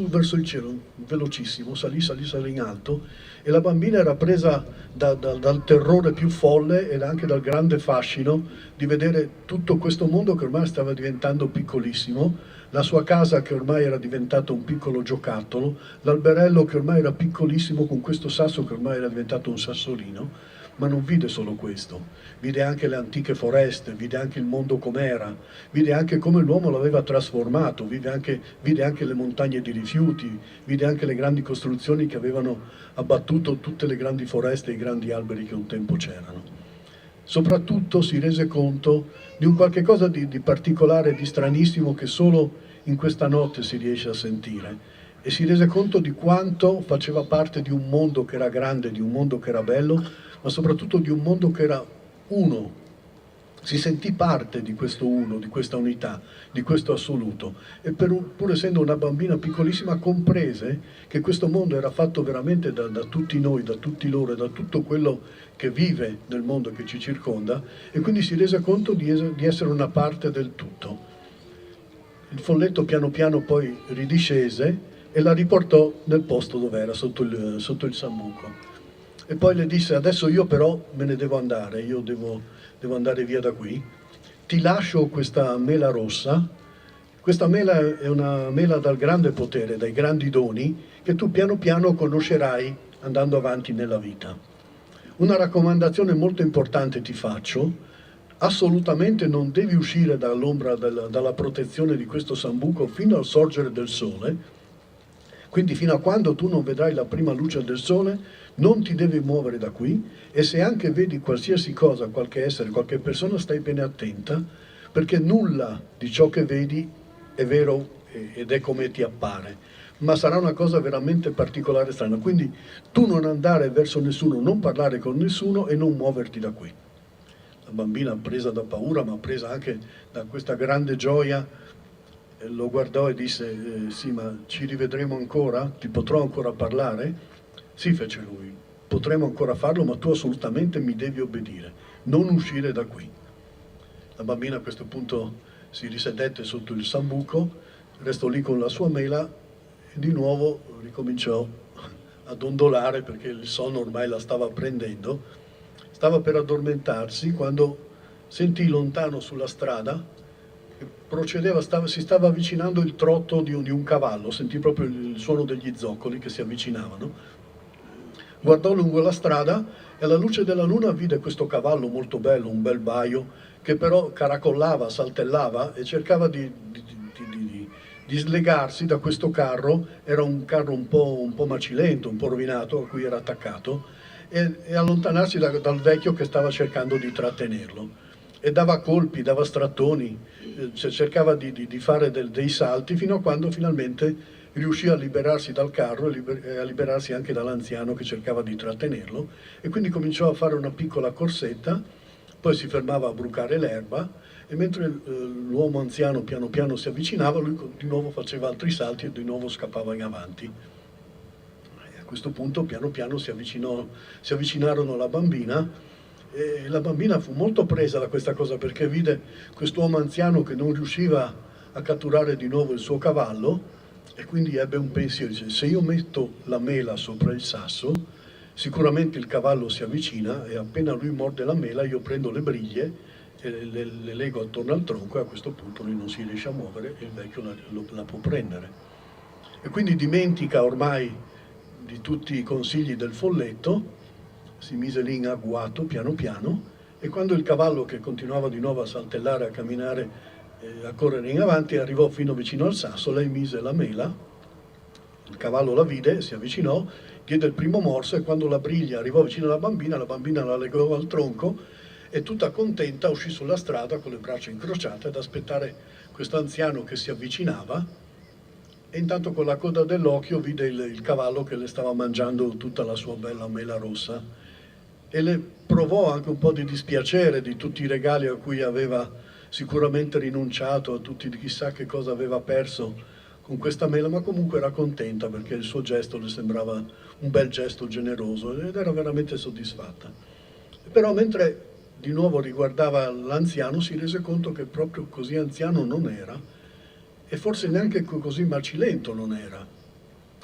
verso il cielo, velocissimo, salì in alto, e la bambina era presa dal terrore più folle ed anche dal grande fascino di vedere tutto questo mondo che ormai stava diventando piccolissimo, la sua casa che ormai era diventato un piccolo giocattolo, l'alberello che ormai era piccolissimo con questo sasso che ormai era diventato un sassolino, ma non vide solo questo, vide anche le antiche foreste, vide anche il mondo com'era, vide anche come l'uomo l'aveva trasformato, vide anche le montagne di rifiuti, vide anche le grandi costruzioni che avevano abbattuto tutte le grandi foreste e i grandi alberi che un tempo c'erano. Soprattutto si rese conto di un qualche cosa di particolare, di stranissimo, che solo in questa notte si riesce a sentire, e si rese conto di quanto faceva parte di un mondo che era grande, di un mondo che era bello, ma soprattutto di un mondo che era uno. Si sentì parte di questo uno, di questa unità, di questo assoluto, e pur essendo una bambina piccolissima comprese che questo mondo era fatto veramente da tutti noi, da tutti loro e da tutto quello che vive nel mondo che ci circonda, e quindi si rese conto di essere una parte del tutto. Il folletto piano piano poi ridiscese e la riportò nel posto dove era, sotto il sambuco. E poi le disse: adesso io però me ne devo andare, io devo andare via da qui. Ti lascio questa mela rossa. Questa mela è una mela dal grande potere, dai grandi doni, che tu piano piano conoscerai andando avanti nella vita. Una raccomandazione molto importante ti faccio: assolutamente non devi uscire dall'ombra, dalla protezione di questo sambuco fino al sorgere del sole. Quindi fino a quando tu non vedrai la prima luce del sole non ti devi muovere da qui, e se anche vedi qualsiasi cosa, qualche essere, qualche persona, stai bene attenta, perché nulla di ciò che vedi è vero ed è come ti appare, ma sarà una cosa veramente particolare e strana. Quindi tu non andare verso nessuno, non parlare con nessuno e non muoverti da qui. La bambina, presa da paura, ma presa anche da questa grande gioia, lo guardò e disse: sì, ma ci rivedremo ancora? Ti potrò ancora parlare? Sì, fece lui, potremo ancora farlo, ma tu assolutamente mi devi obbedire, non uscire da qui. La bambina a questo punto si risedette sotto il sambuco, restò lì con la sua mela e di nuovo ricominciò a dondolare, perché il sonno ormai la stava prendendo. Stava per addormentarsi quando sentì lontano sulla strada che procedeva, si stava avvicinando il trotto di un cavallo, sentì proprio il suono degli zoccoli che si avvicinavano. Guardò lungo la strada e alla luce della luna vide questo cavallo molto bello, un bel baio, che però caracollava, saltellava e cercava di slegarsi da questo carro. Era un carro un po' macilento, un po' rovinato, a cui era attaccato, e allontanarsi dal vecchio che stava cercando di trattenerlo. E dava colpi, dava strattoni, cercava di fare dei salti, fino a quando finalmente riuscì a liberarsi dal carro e a liberarsi anche dall'anziano che cercava di trattenerlo, e quindi cominciò a fare una piccola corsetta, poi si fermava a brucare l'erba, e mentre l'uomo anziano piano piano si avvicinava, lui di nuovo faceva altri salti e di nuovo scappava in avanti. E a questo punto piano piano si avvicinarono alla bambina, e la bambina fu molto presa da questa cosa, perché vide quest'uomo anziano che non riusciva a catturare di nuovo il suo cavallo, e quindi ebbe un pensiero: dice: se io metto la mela sopra il sasso, sicuramente il cavallo si avvicina, e appena lui morde la mela io prendo le briglie e le lego attorno al tronco, e a questo punto lui non si riesce a muovere e il vecchio la può prendere. E quindi dimentica ormai di tutti i consigli del folletto, si mise lì in agguato piano piano, e quando il cavallo, che continuava di nuovo a saltellare, a camminare, a correre in avanti, arrivò fino vicino al sasso, lei mise la mela, il cavallo la vide, si avvicinò, diede il primo morso, e quando la briglia arrivò vicino alla bambina la legò al tronco, e tutta contenta uscì sulla strada con le braccia incrociate ad aspettare questo anziano che si avvicinava, e intanto con la coda dell'occhio vide il cavallo che le stava mangiando tutta la sua bella mela rossa, e le provò anche un po' di dispiacere di tutti i regali a cui aveva sicuramente rinunciato, a tutti di chissà che cosa aveva perso con questa mela, ma comunque era contenta, perché il suo gesto le sembrava un bel gesto generoso, ed era veramente soddisfatta. Però mentre di nuovo riguardava l'anziano, si rese conto che proprio così anziano non era, e forse neanche così macilento non era.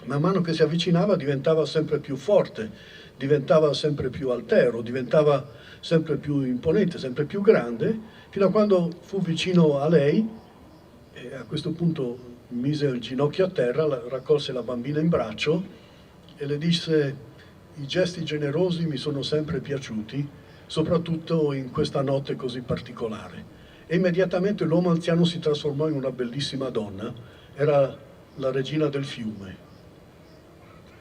Man mano che si avvicinava diventava sempre più forte, diventava sempre più altero, diventava sempre più imponente, sempre più grande, fino a quando fu vicino a lei, e a questo punto mise il ginocchio a terra, raccolse la bambina in braccio e le disse: I gesti generosi mi sono sempre piaciuti, soprattutto in questa notte così particolare. E immediatamente l'uomo anziano si trasformò in una bellissima donna, era la regina del fiume.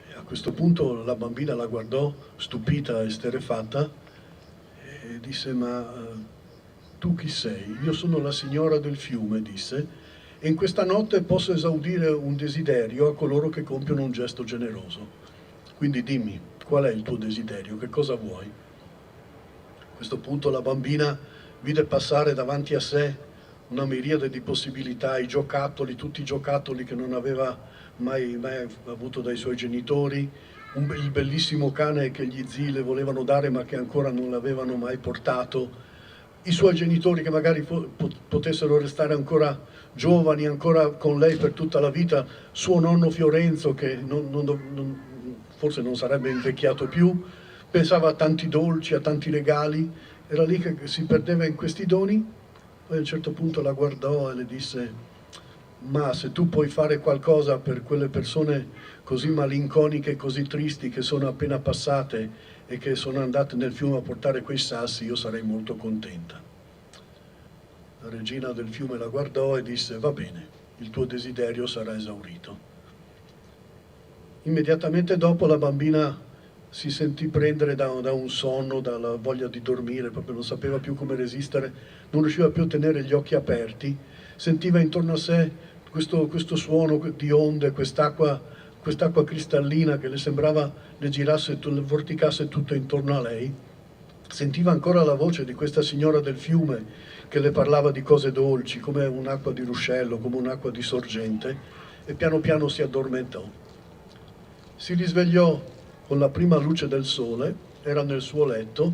E a questo punto la bambina la guardò stupita e esterrefatta e disse: ma tu chi sei? Io sono la signora del fiume, disse, e in questa notte posso esaudire un desiderio a coloro che compiono un gesto generoso. Quindi dimmi, qual è il tuo desiderio? Che cosa vuoi? A questo punto la bambina vide passare davanti a sé una miriade di possibilità, i giocattoli, tutti i giocattoli che non aveva mai avuto dai suoi genitori, il bellissimo cane che gli zii le volevano dare ma che ancora non l'avevano mai portato, i suoi genitori che magari potessero restare ancora giovani, ancora con lei per tutta la vita, suo nonno Fiorenzo che forse non sarebbe invecchiato più, pensava a tanti dolci, a tanti regali, era lì che si perdeva in questi doni. Poi a un certo punto la guardò e le disse: ma se tu puoi fare qualcosa per quelle persone così malinconiche, così tristi, che sono appena passate e che sono andate nel fiume a portare quei sassi, io sarei molto contenta. La regina del fiume la guardò e disse: va bene, il tuo desiderio sarà esaurito. Immediatamente dopo la bambina si sentì prendere da un sonno, dalla voglia di dormire, proprio non sapeva più come resistere, non riusciva più a tenere gli occhi aperti, sentiva intorno a sé questo suono di onde, quest'acqua cristallina che le sembrava le girasse, le vorticasse tutto intorno a lei. Sentiva ancora la voce di questa signora del fiume che le parlava di cose dolci, come un'acqua di ruscello, come un'acqua di sorgente, e piano piano si addormentò. Si risvegliò con la prima luce del sole, era nel suo letto,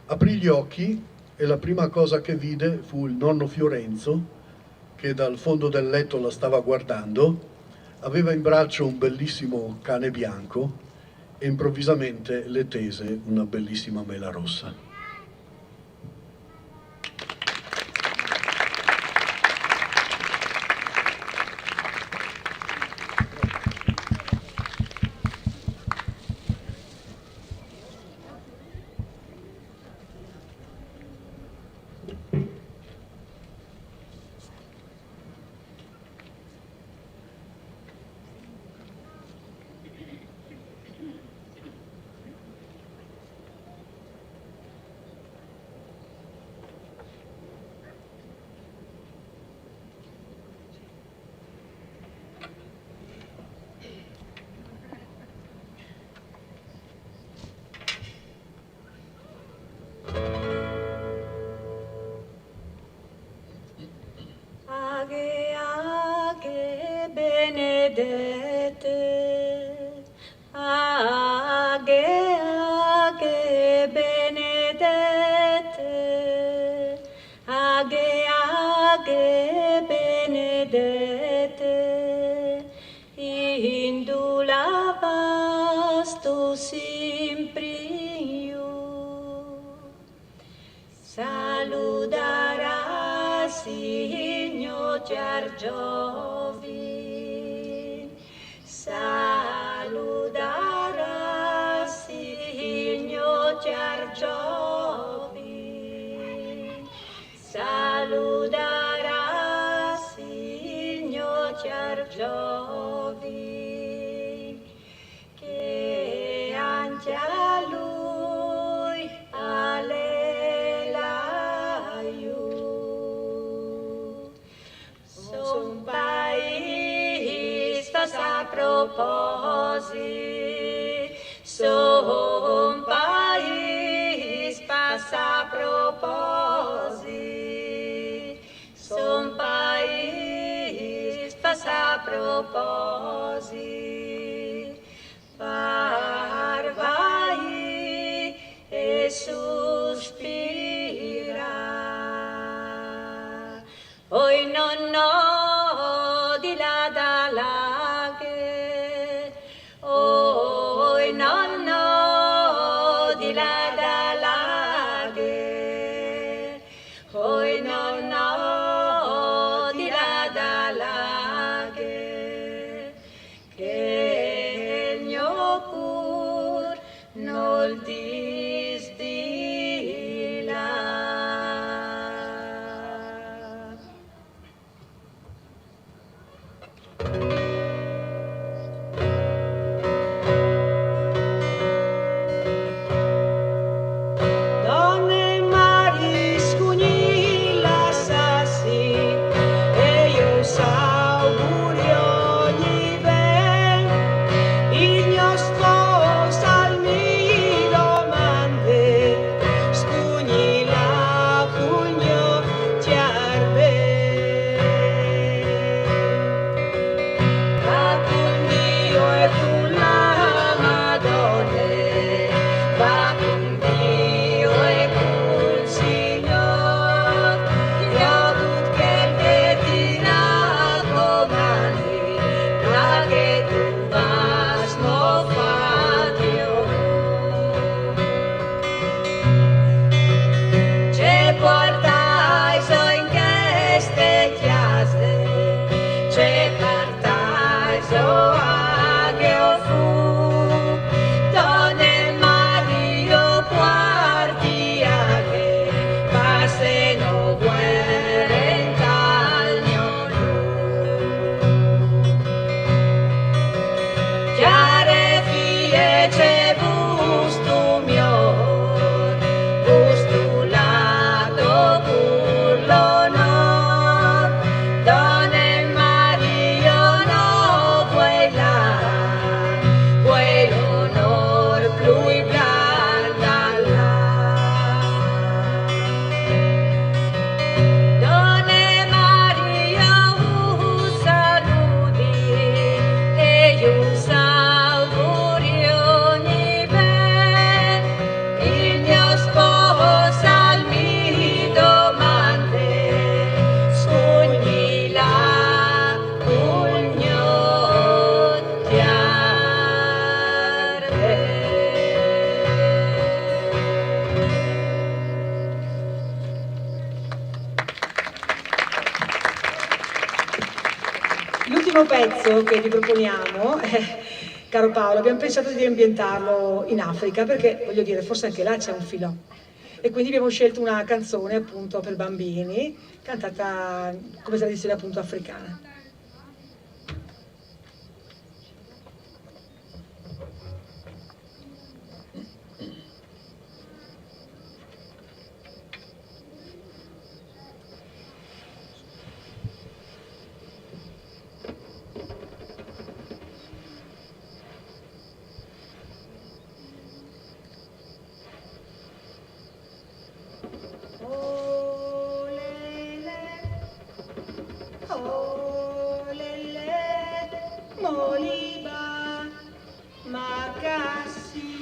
aprì gli occhi e la prima cosa che vide fu il nonno Fiorenzo che dal fondo del letto la stava guardando, aveva in braccio un bellissimo cane bianco e improvvisamente le tese una bellissima mela rossa. Benedette, Age, Age, Benedette, Age, Age, Benedette, Indula vastus impriu, saludará Signor Giargiovi. Saludará Signor Giargiovi, saludará Signor Giargiovi, che anche a lui allelaiu. Son país a proposito, son país passa a proposito, son país passa a proposito, parvai e sospira, oi nonno di là da là. Nonno di là da laghe, oi nonno di là da laghe, che pezzo che vi proponiamo, caro Paolo, abbiamo pensato di ambientarlo in Africa perché, voglio dire, forse anche là c'è un filò. E quindi abbiamo scelto una canzone appunto per bambini, cantata come tradizione appunto africana. Moliba, Makassi,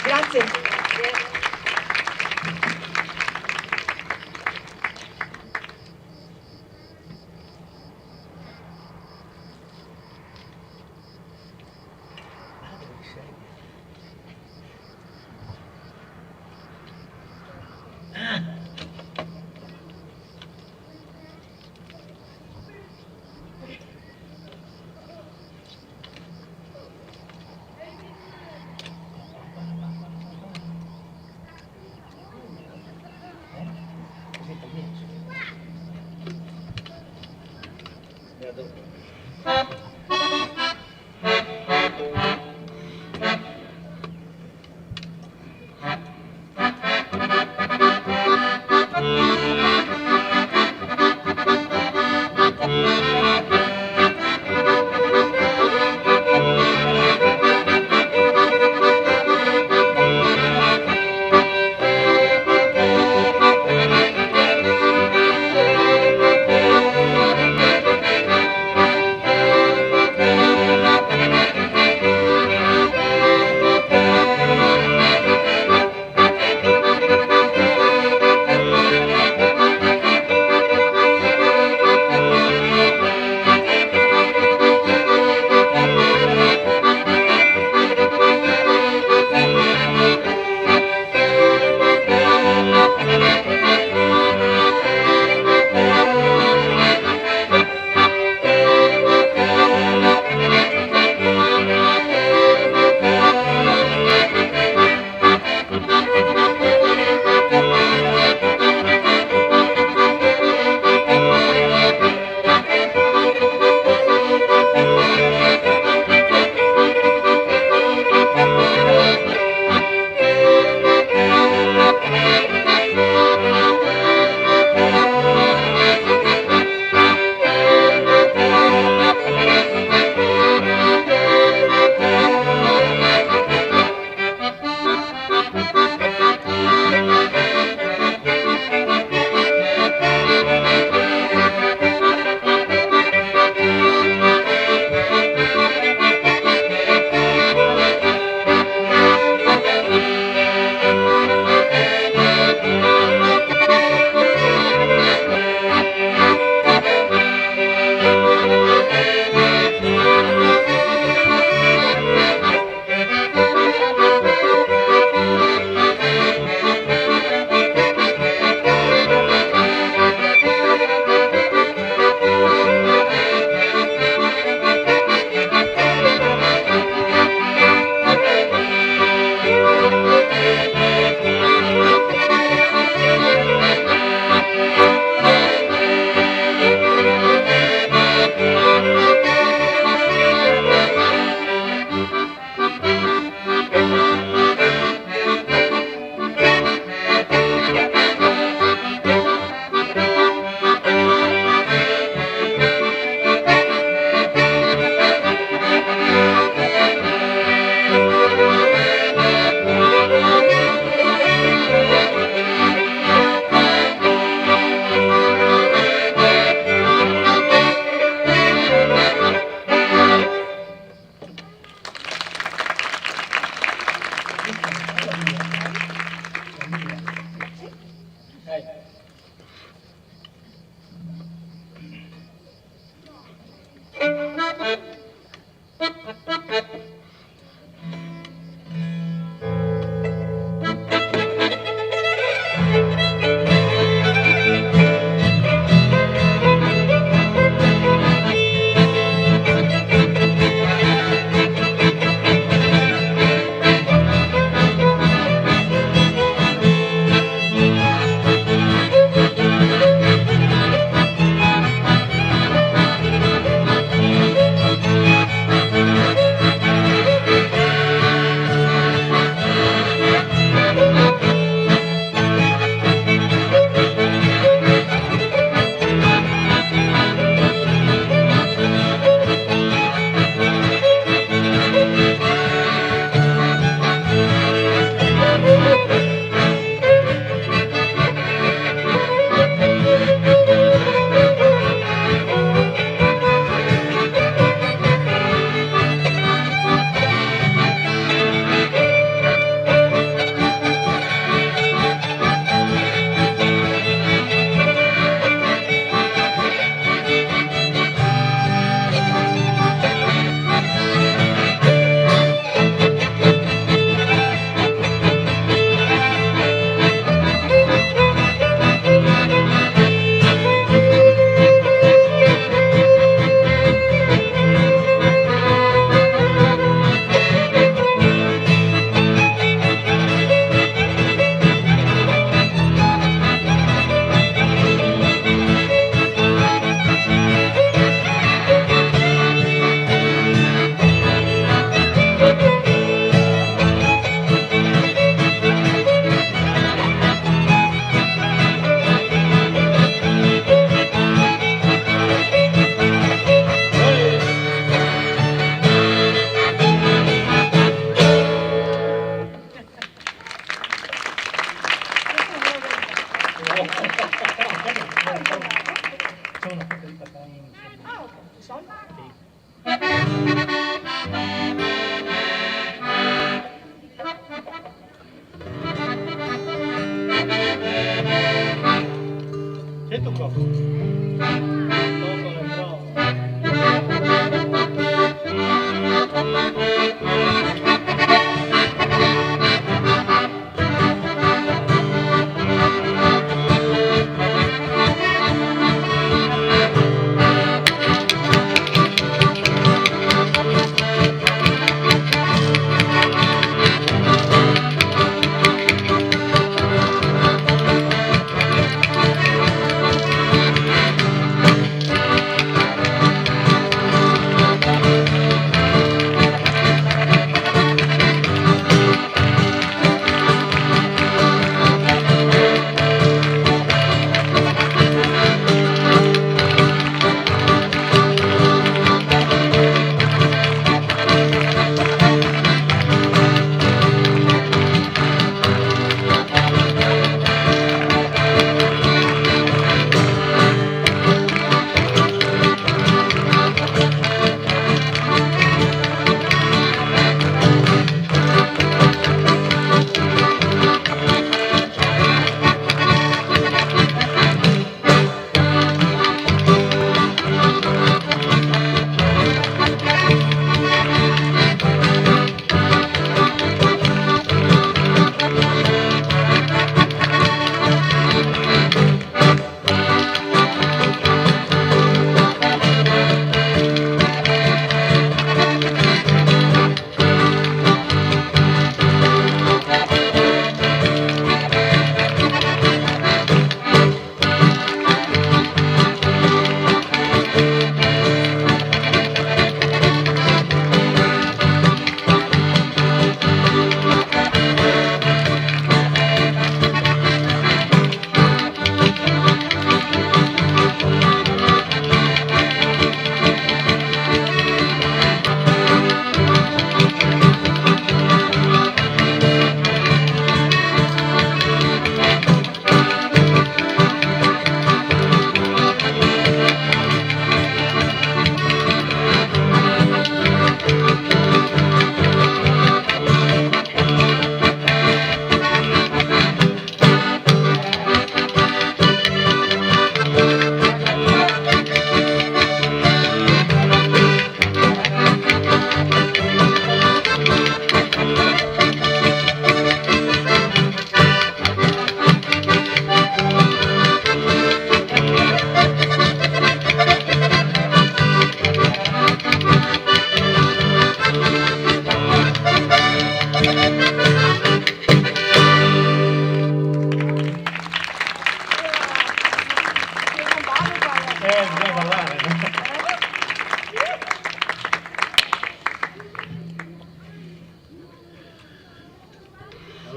Grazie.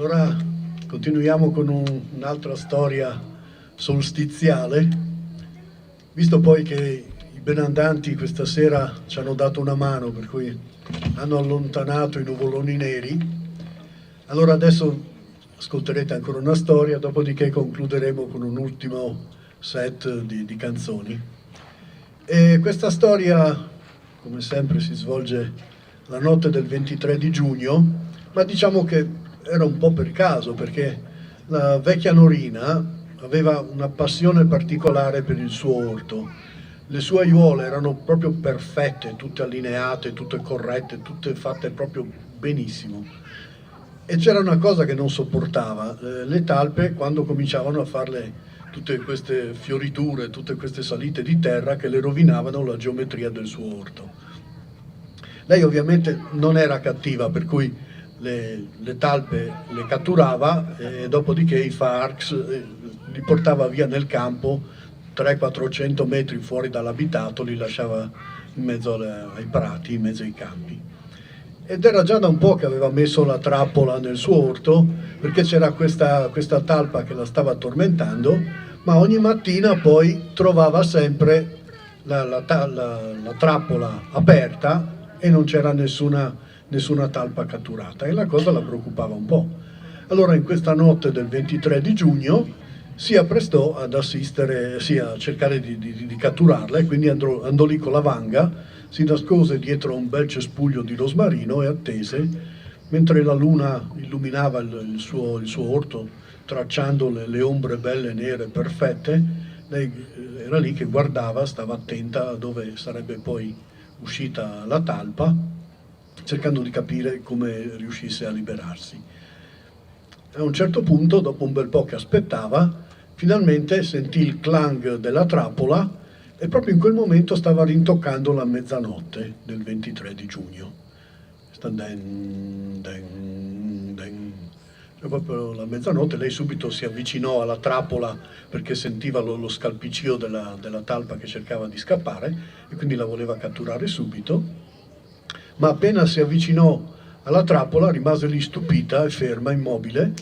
Allora continuiamo con un'altra storia solstiziale, visto poi che i benandanti questa sera ci hanno dato una mano, per cui hanno allontanato i nuvoloni neri. Allora adesso ascolterete ancora una storia, dopodiché concluderemo con un ultimo set di canzoni. E questa storia, come sempre, si svolge la notte del 23 di giugno, ma diciamo che era un po' per caso, perché la vecchia Norina aveva una passione particolare per il suo orto. Le sue aiuole erano proprio perfette, tutte allineate, tutte corrette, tutte fatte proprio benissimo. E c'era una cosa che non sopportava, le talpe quando cominciavano a farle tutte queste fioriture, tutte queste salite di terra che le rovinavano la geometria del suo orto. Lei ovviamente non era cattiva, per cui le talpe le catturava e dopodiché i Farcs li portava via nel campo 300-400 metri fuori dall'abitato, li lasciava in mezzo ai prati, in mezzo ai campi. Ed era già da un po' che aveva messo la trappola nel suo orto, perché c'era questa talpa che la stava tormentando, ma ogni mattina poi trovava sempre la trappola aperta e non c'era nessuna talpa catturata, e la cosa la preoccupava un po'. Allora in questa notte del 23 di giugno si apprestò ad assistere, a cercare di catturarla, e quindi andò lì con la vanga, si nascose dietro un bel cespuglio di rosmarino e attese, mentre la luna illuminava il suo orto, tracciando le ombre belle, nere, perfette. Lei era lì che guardava, stava attenta a dove sarebbe poi uscita la talpa, cercando di capire come riuscisse a liberarsi. A un certo punto, dopo un bel po' che aspettava, finalmente sentì il clang della trappola, e proprio in quel momento stava rintoccando la mezzanotte del 23 di giugno. E proprio la mezzanotte lei subito si avvicinò alla trappola perché sentiva lo scalpiccio della talpa che cercava di scappare, e quindi la voleva catturare subito. Ma appena si avvicinò alla trappola rimase lì stupita e ferma, immobile,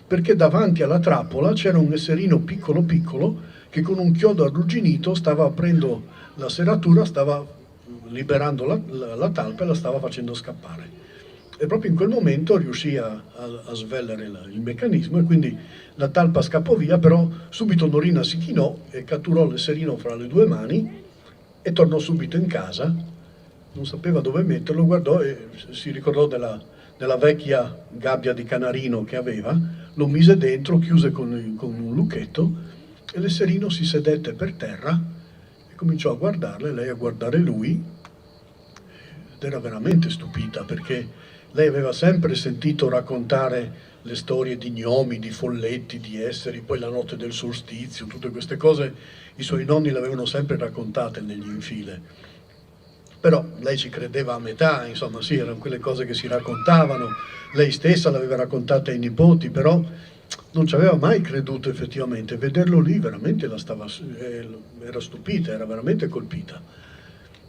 perché davanti alla trappola c'era un esserino piccolo piccolo che con un chiodo arrugginito stava aprendo la serratura, stava liberando la talpa e la stava facendo scappare. E proprio in quel momento riuscì a svellere il meccanismo, e quindi la talpa scappò via, però subito Norina si chinò e catturò l'esserino fra le due mani e tornò subito in casa. Non sapeva dove metterlo, guardò e si ricordò della vecchia gabbia di canarino che aveva, lo mise dentro, chiuse con un lucchetto, e l'esserino si sedette per terra e cominciò a guardarle, lei a guardare lui, ed era veramente stupita, perché lei aveva sempre sentito raccontare le storie di gnomi, di folletti, di esseri, poi la notte del solstizio, tutte queste cose i suoi nonni le avevano sempre raccontate negli infile. Però lei ci credeva a metà, insomma sì, erano quelle cose che si raccontavano, lei stessa l'aveva raccontata ai nipoti, però non ci aveva mai creduto effettivamente. Vederlo lì veramente era stupita, era veramente colpita.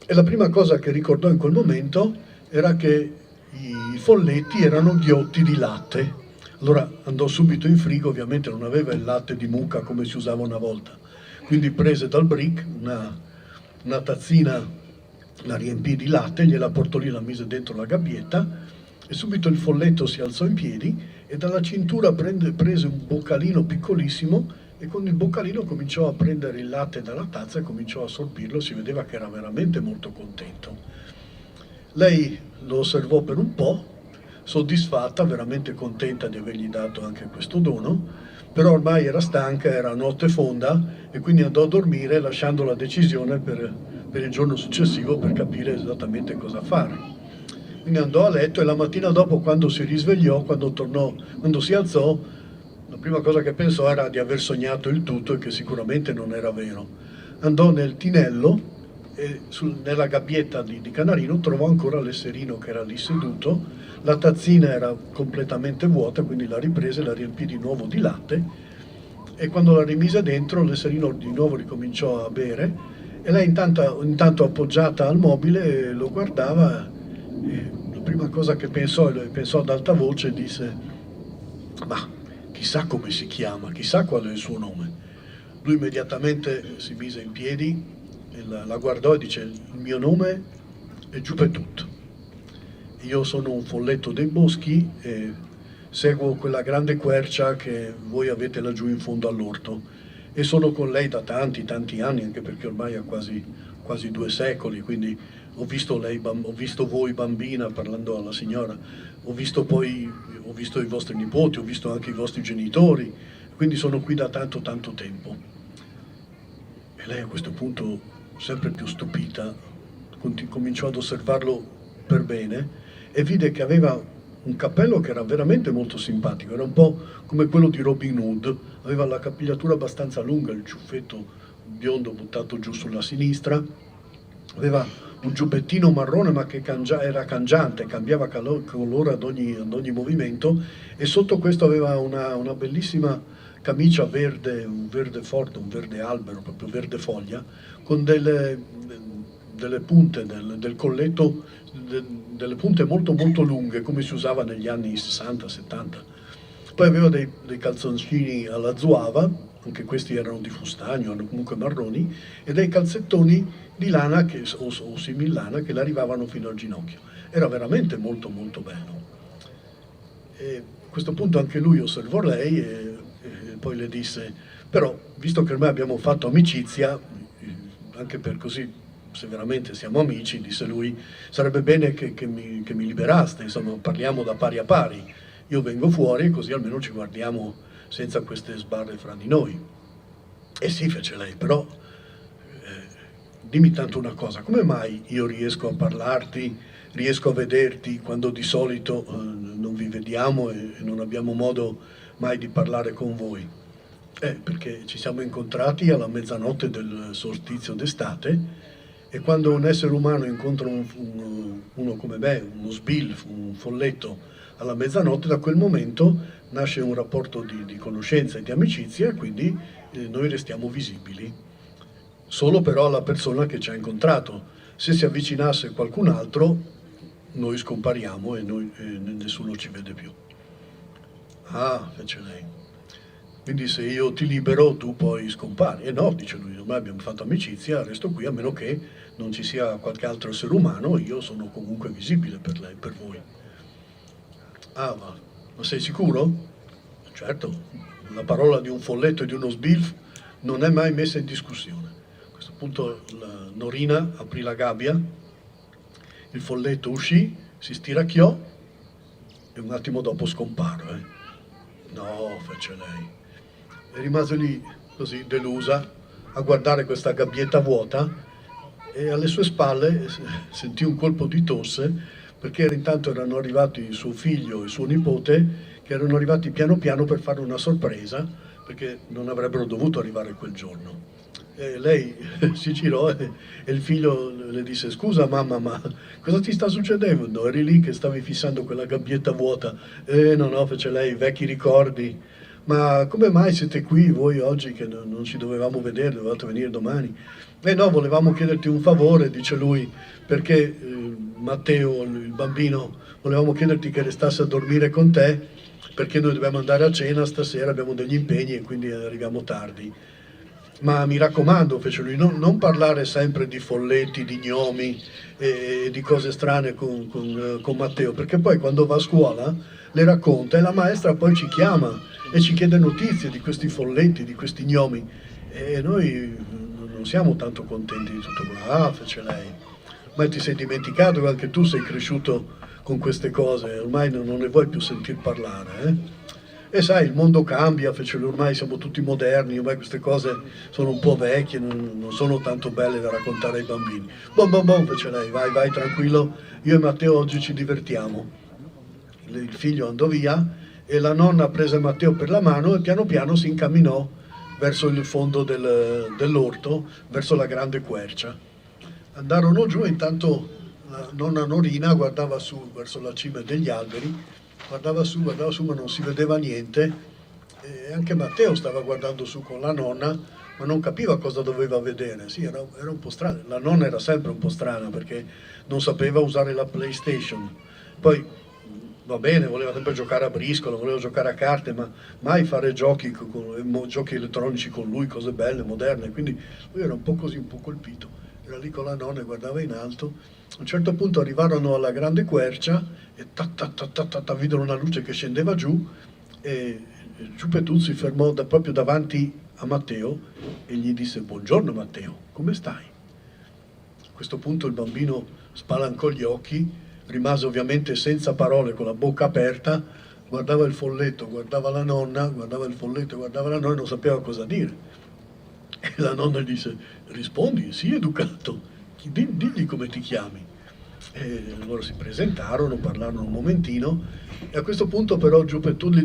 E la prima cosa che ricordò in quel momento era che i folletti erano ghiotti di latte. Allora andò subito in frigo, ovviamente non aveva il latte di mucca come si usava una volta, quindi prese dal brick una tazzina, la riempì di latte, gliela portò lì, la mise dentro la gabbietta, e subito il folletto si alzò in piedi e dalla cintura prese un boccalino piccolissimo, e con il boccalino cominciò a prendere il latte dalla tazza e cominciò a sorbirlo. Si vedeva che era veramente molto contento. Lei lo osservò per un po', soddisfatta, veramente contenta di avergli dato anche questo dono, però ormai era stanca, era notte fonda, e quindi andò a dormire lasciando la decisione per il giorno successivo, per capire esattamente cosa fare. Quindi andò a letto, e la mattina dopo, quando si risvegliò, quando si alzò, la prima cosa che pensò era di aver sognato il tutto e che sicuramente non era vero. Andò nel tinello e nella gabbietta di canarino trovò ancora l'esserino che era lì seduto, la tazzina era completamente vuota, quindi la riprese, la riempì di nuovo di latte, e quando la rimise dentro l'esserino di nuovo ricominciò a bere, e lei intanto appoggiata al mobile lo guardava, e la prima cosa che pensò ad alta voce disse: ma chissà come si chiama, chissà qual è il suo nome. Lui immediatamente si mise in piedi e la guardò e dice: il mio nome è Giupetut. Io sono un folletto dei boschi e seguo quella grande quercia che voi avete laggiù in fondo all'orto e sono con lei da tanti anni, anche perché ormai ha quasi 2 secoli, quindi ho visto voi bambina parlando alla signora, ho visto i vostri nipoti, ho visto anche i vostri genitori, quindi sono qui da tanto tempo. E lei a questo punto, sempre più stupita, cominciò ad osservarlo per bene e vide che aveva un cappello che era veramente molto simpatico, era un po' come quello di Robin Hood, aveva la capigliatura abbastanza lunga, il ciuffetto biondo buttato giù sulla sinistra, aveva un giubbettino marrone ma che era cangiante, cambiava colore ad ogni movimento, e sotto questo aveva una bellissima camicia verde, un verde forte, un verde albero, proprio verde foglia, con delle punte del colletto, delle punte molto lunghe, come si usava negli anni 60-70. Poi aveva dei calzoncini alla zuava, anche questi erano di fustagno, erano comunque marroni, e dei calzettoni di lana o simillana che le arrivavano fino al ginocchio. Era veramente molto bello. E a questo punto anche lui osservò lei e poi le disse: però visto che ormai abbiamo fatto amicizia, anche per così, se veramente siamo amici, disse lui, sarebbe bene che mi liberaste, insomma parliamo da pari a pari, io vengo fuori così almeno ci guardiamo senza queste sbarre fra di noi. E sì, fece lei, però dimmi tanto una cosa, come mai io riesco a parlarti, riesco a vederti quando di solito non vi vediamo e non abbiamo modo mai di parlare con voi? Perché ci siamo incontrati alla mezzanotte del solstizio d'estate, e quando un essere umano incontra uno come me, uno sbilf, un folletto alla mezzanotte, da quel momento nasce un rapporto di conoscenza e di amicizia, e quindi noi restiamo visibili. Solo però alla persona che ci ha incontrato. Se si avvicinasse qualcun altro, noi scompariamo e nessuno ci vede più. Ah, fece lei. Quindi se io ti libero tu poi scompari. E no, dice lui, ormai abbiamo fatto amicizia, resto qui a meno che non ci sia qualche altro essere umano, io sono comunque visibile per lei, per voi. Ah, ma sei sicuro? Certo, la parola di un folletto e di uno sbilf non è mai messa in discussione. A questo punto la Norina aprì la gabbia, il folletto uscì, si stiracchiò e un attimo dopo scomparve. No, fece lei. E rimase lì così delusa a guardare questa gabbietta vuota, e alle sue spalle sentì un colpo di tosse, perché intanto erano arrivati suo figlio e suo nipote, che erano arrivati piano per fare una sorpresa, perché non avrebbero dovuto arrivare quel giorno. E lei si girò e il figlio le disse: scusa mamma, ma cosa ti sta succedendo? Eri lì che stavi fissando quella gabbietta vuota? No, fece lei, vecchi ricordi. Ma come mai siete qui voi oggi che non ci dovevamo vedere, dovevate venire domani? No, volevamo chiederti un favore, dice lui, perché Matteo, il bambino, volevamo chiederti che restasse a dormire con te, perché noi dobbiamo andare a cena stasera, abbiamo degli impegni e quindi arriviamo tardi. Ma mi raccomando, fece lui, non parlare sempre di folletti, di gnomi e di cose strane con Matteo, perché poi quando va a scuola le racconta e la maestra poi ci chiama e ci chiede notizie di questi folletti, di questi gnomi, e noi non siamo tanto contenti di tutto quello. Ah, fece lei, ma ti sei dimenticato che anche tu sei cresciuto con queste cose, ormai non ne vuoi più sentir parlare, eh? E sai, il mondo cambia, fece lui, ormai siamo tutti moderni, ormai queste cose sono un po' vecchie, non sono tanto belle da raccontare ai bambini. Bon, fece lei, vai tranquillo, io e Matteo oggi ci divertiamo. Il figlio andò via e la nonna prese Matteo per la mano e piano si incamminò verso il fondo dell'orto, verso la grande quercia. Andarono giù e intanto la nonna Norina guardava su verso la cima degli alberi, guardava su ma non si vedeva niente, e anche Matteo stava guardando su con la nonna ma non capiva cosa doveva vedere. Sì, era un po' strano, la nonna era sempre un po' strana perché non sapeva usare la PlayStation, poi va bene, voleva sempre giocare a briscola, voleva giocare a carte, ma mai fare giochi, giochi elettronici con lui, cose belle, moderne, quindi lui era un po' così, un po' colpito, era lì con la nonna e guardava in alto. A un certo punto arrivarono alla grande quercia e videro una luce che scendeva giù e Giuppetù si fermò proprio davanti a Matteo e gli disse: buongiorno Matteo, come stai? A questo punto il bambino spalancò gli occhi, rimase ovviamente senza parole, con la bocca aperta, guardava il folletto, guardava la nonna, guardava il folletto, guardava la nonna e non sapeva cosa dire. E la nonna gli disse: rispondi, sii educato, digli come ti chiami. E loro si presentarono, parlarono un momentino e a questo punto però Giuppetù gli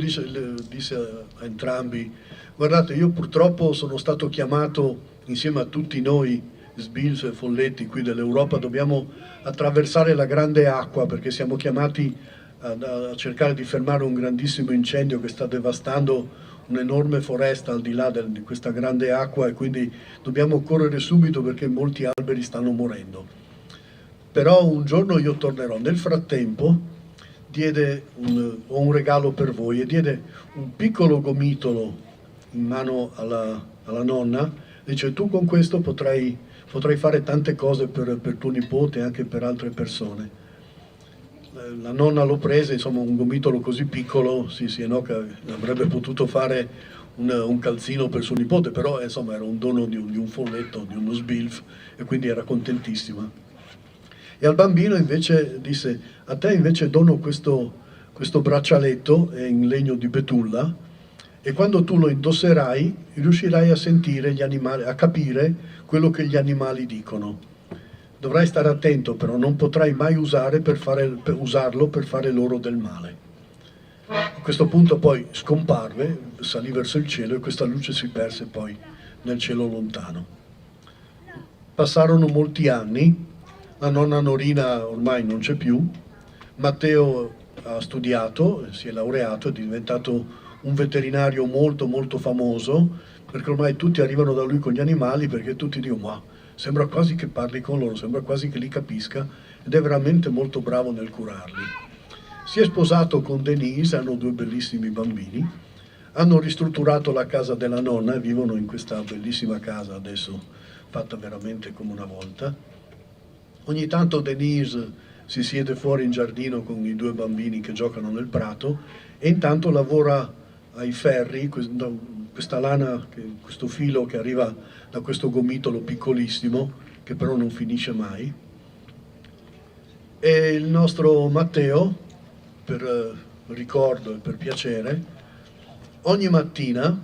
disse a entrambi: guardate, io purtroppo sono stato chiamato insieme a tutti noi Sbilf e Folletti qui dell'Europa, dobbiamo attraversare la grande acqua perché siamo chiamati a cercare di fermare un grandissimo incendio che sta devastando un'enorme foresta al di là di questa grande acqua e quindi dobbiamo correre subito perché molti alberi stanno morendo. Però un giorno io tornerò. Nel frattempo ho un regalo per voi e diede un piccolo gomitolo in mano alla nonna. Dice: tu con questo potrai fare tante cose per tuo nipote e anche per altre persone. La nonna lo prese, insomma, un gomitolo così piccolo, sì, Enoch avrebbe potuto fare un calzino per suo nipote, però insomma era un dono di un folletto, di uno Sbilf, e quindi era contentissima. E al bambino invece disse: a te invece dono questo braccialetto in legno di betulla e quando tu lo indosserai riuscirai a sentire gli animali, a capire quello che gli animali dicono. Dovrai stare attento, però non potrai mai usarlo per fare loro del male. A questo punto poi scomparve, salì verso il cielo e questa luce si perse poi nel cielo lontano. Passarono molti anni, la nonna Norina ormai non c'è più, Matteo ha studiato, si è laureato, è diventato un veterinario molto molto famoso, perché ormai tutti arrivano da lui con gli animali perché tutti dicono: ma sembra quasi che parli con loro, sembra quasi che li capisca, ed è veramente molto bravo nel curarli. Si è sposato con Denise, hanno 2 bellissimi bambini, hanno ristrutturato la casa della nonna e vivono in questa bellissima casa adesso fatta veramente come una volta. Ogni tanto Denise si siede fuori in giardino con i 2 bambini che giocano nel prato e intanto lavora ai ferri, questa lana, questo filo che arriva da questo gomitolo piccolissimo che però non finisce mai. E il nostro Matteo, per ricordo e per piacere, ogni mattina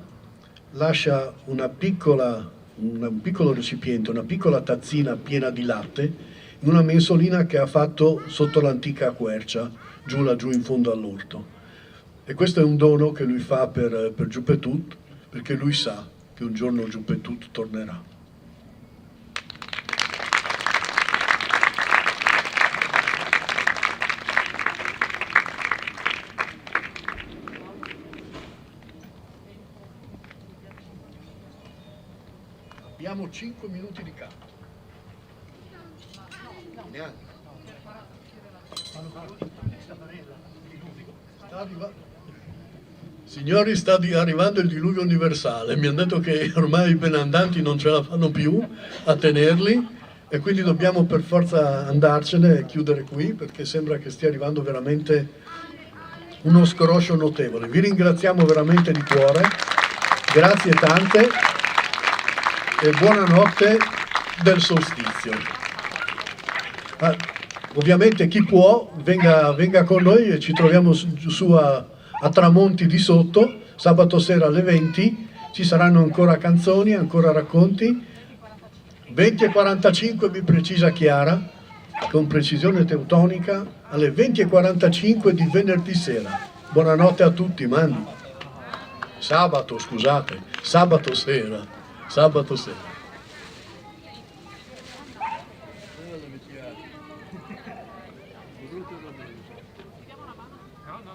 lascia un piccolo recipiente, una piccola tazzina piena di latte in una mensolina che ha fatto sotto l'antica quercia, laggiù in fondo all'orto. E questo è un dono che lui fa per Giuppetù, perché lui sa che un giorno Giuppetù tornerà. Abbiamo 5 minuti di canto. Neanche. Signori, sta arrivando il diluvio universale. Mi hanno detto che ormai i benandanti non ce la fanno più a tenerli e quindi dobbiamo per forza andarcene e chiudere qui, perché sembra che stia arrivando veramente uno scroscio notevole. Vi ringraziamo veramente di cuore, grazie tante e buonanotte del solstizio. Ovviamente chi può venga con noi e ci troviamo su a Tramonti di sotto, sabato sera alle 20, ci saranno ancora canzoni, ancora racconti. 20:45 mi precisa Chiara, con precisione teutonica, alle 20:45 di venerdì sera. Buonanotte a tutti, Mandi. Sabato sera.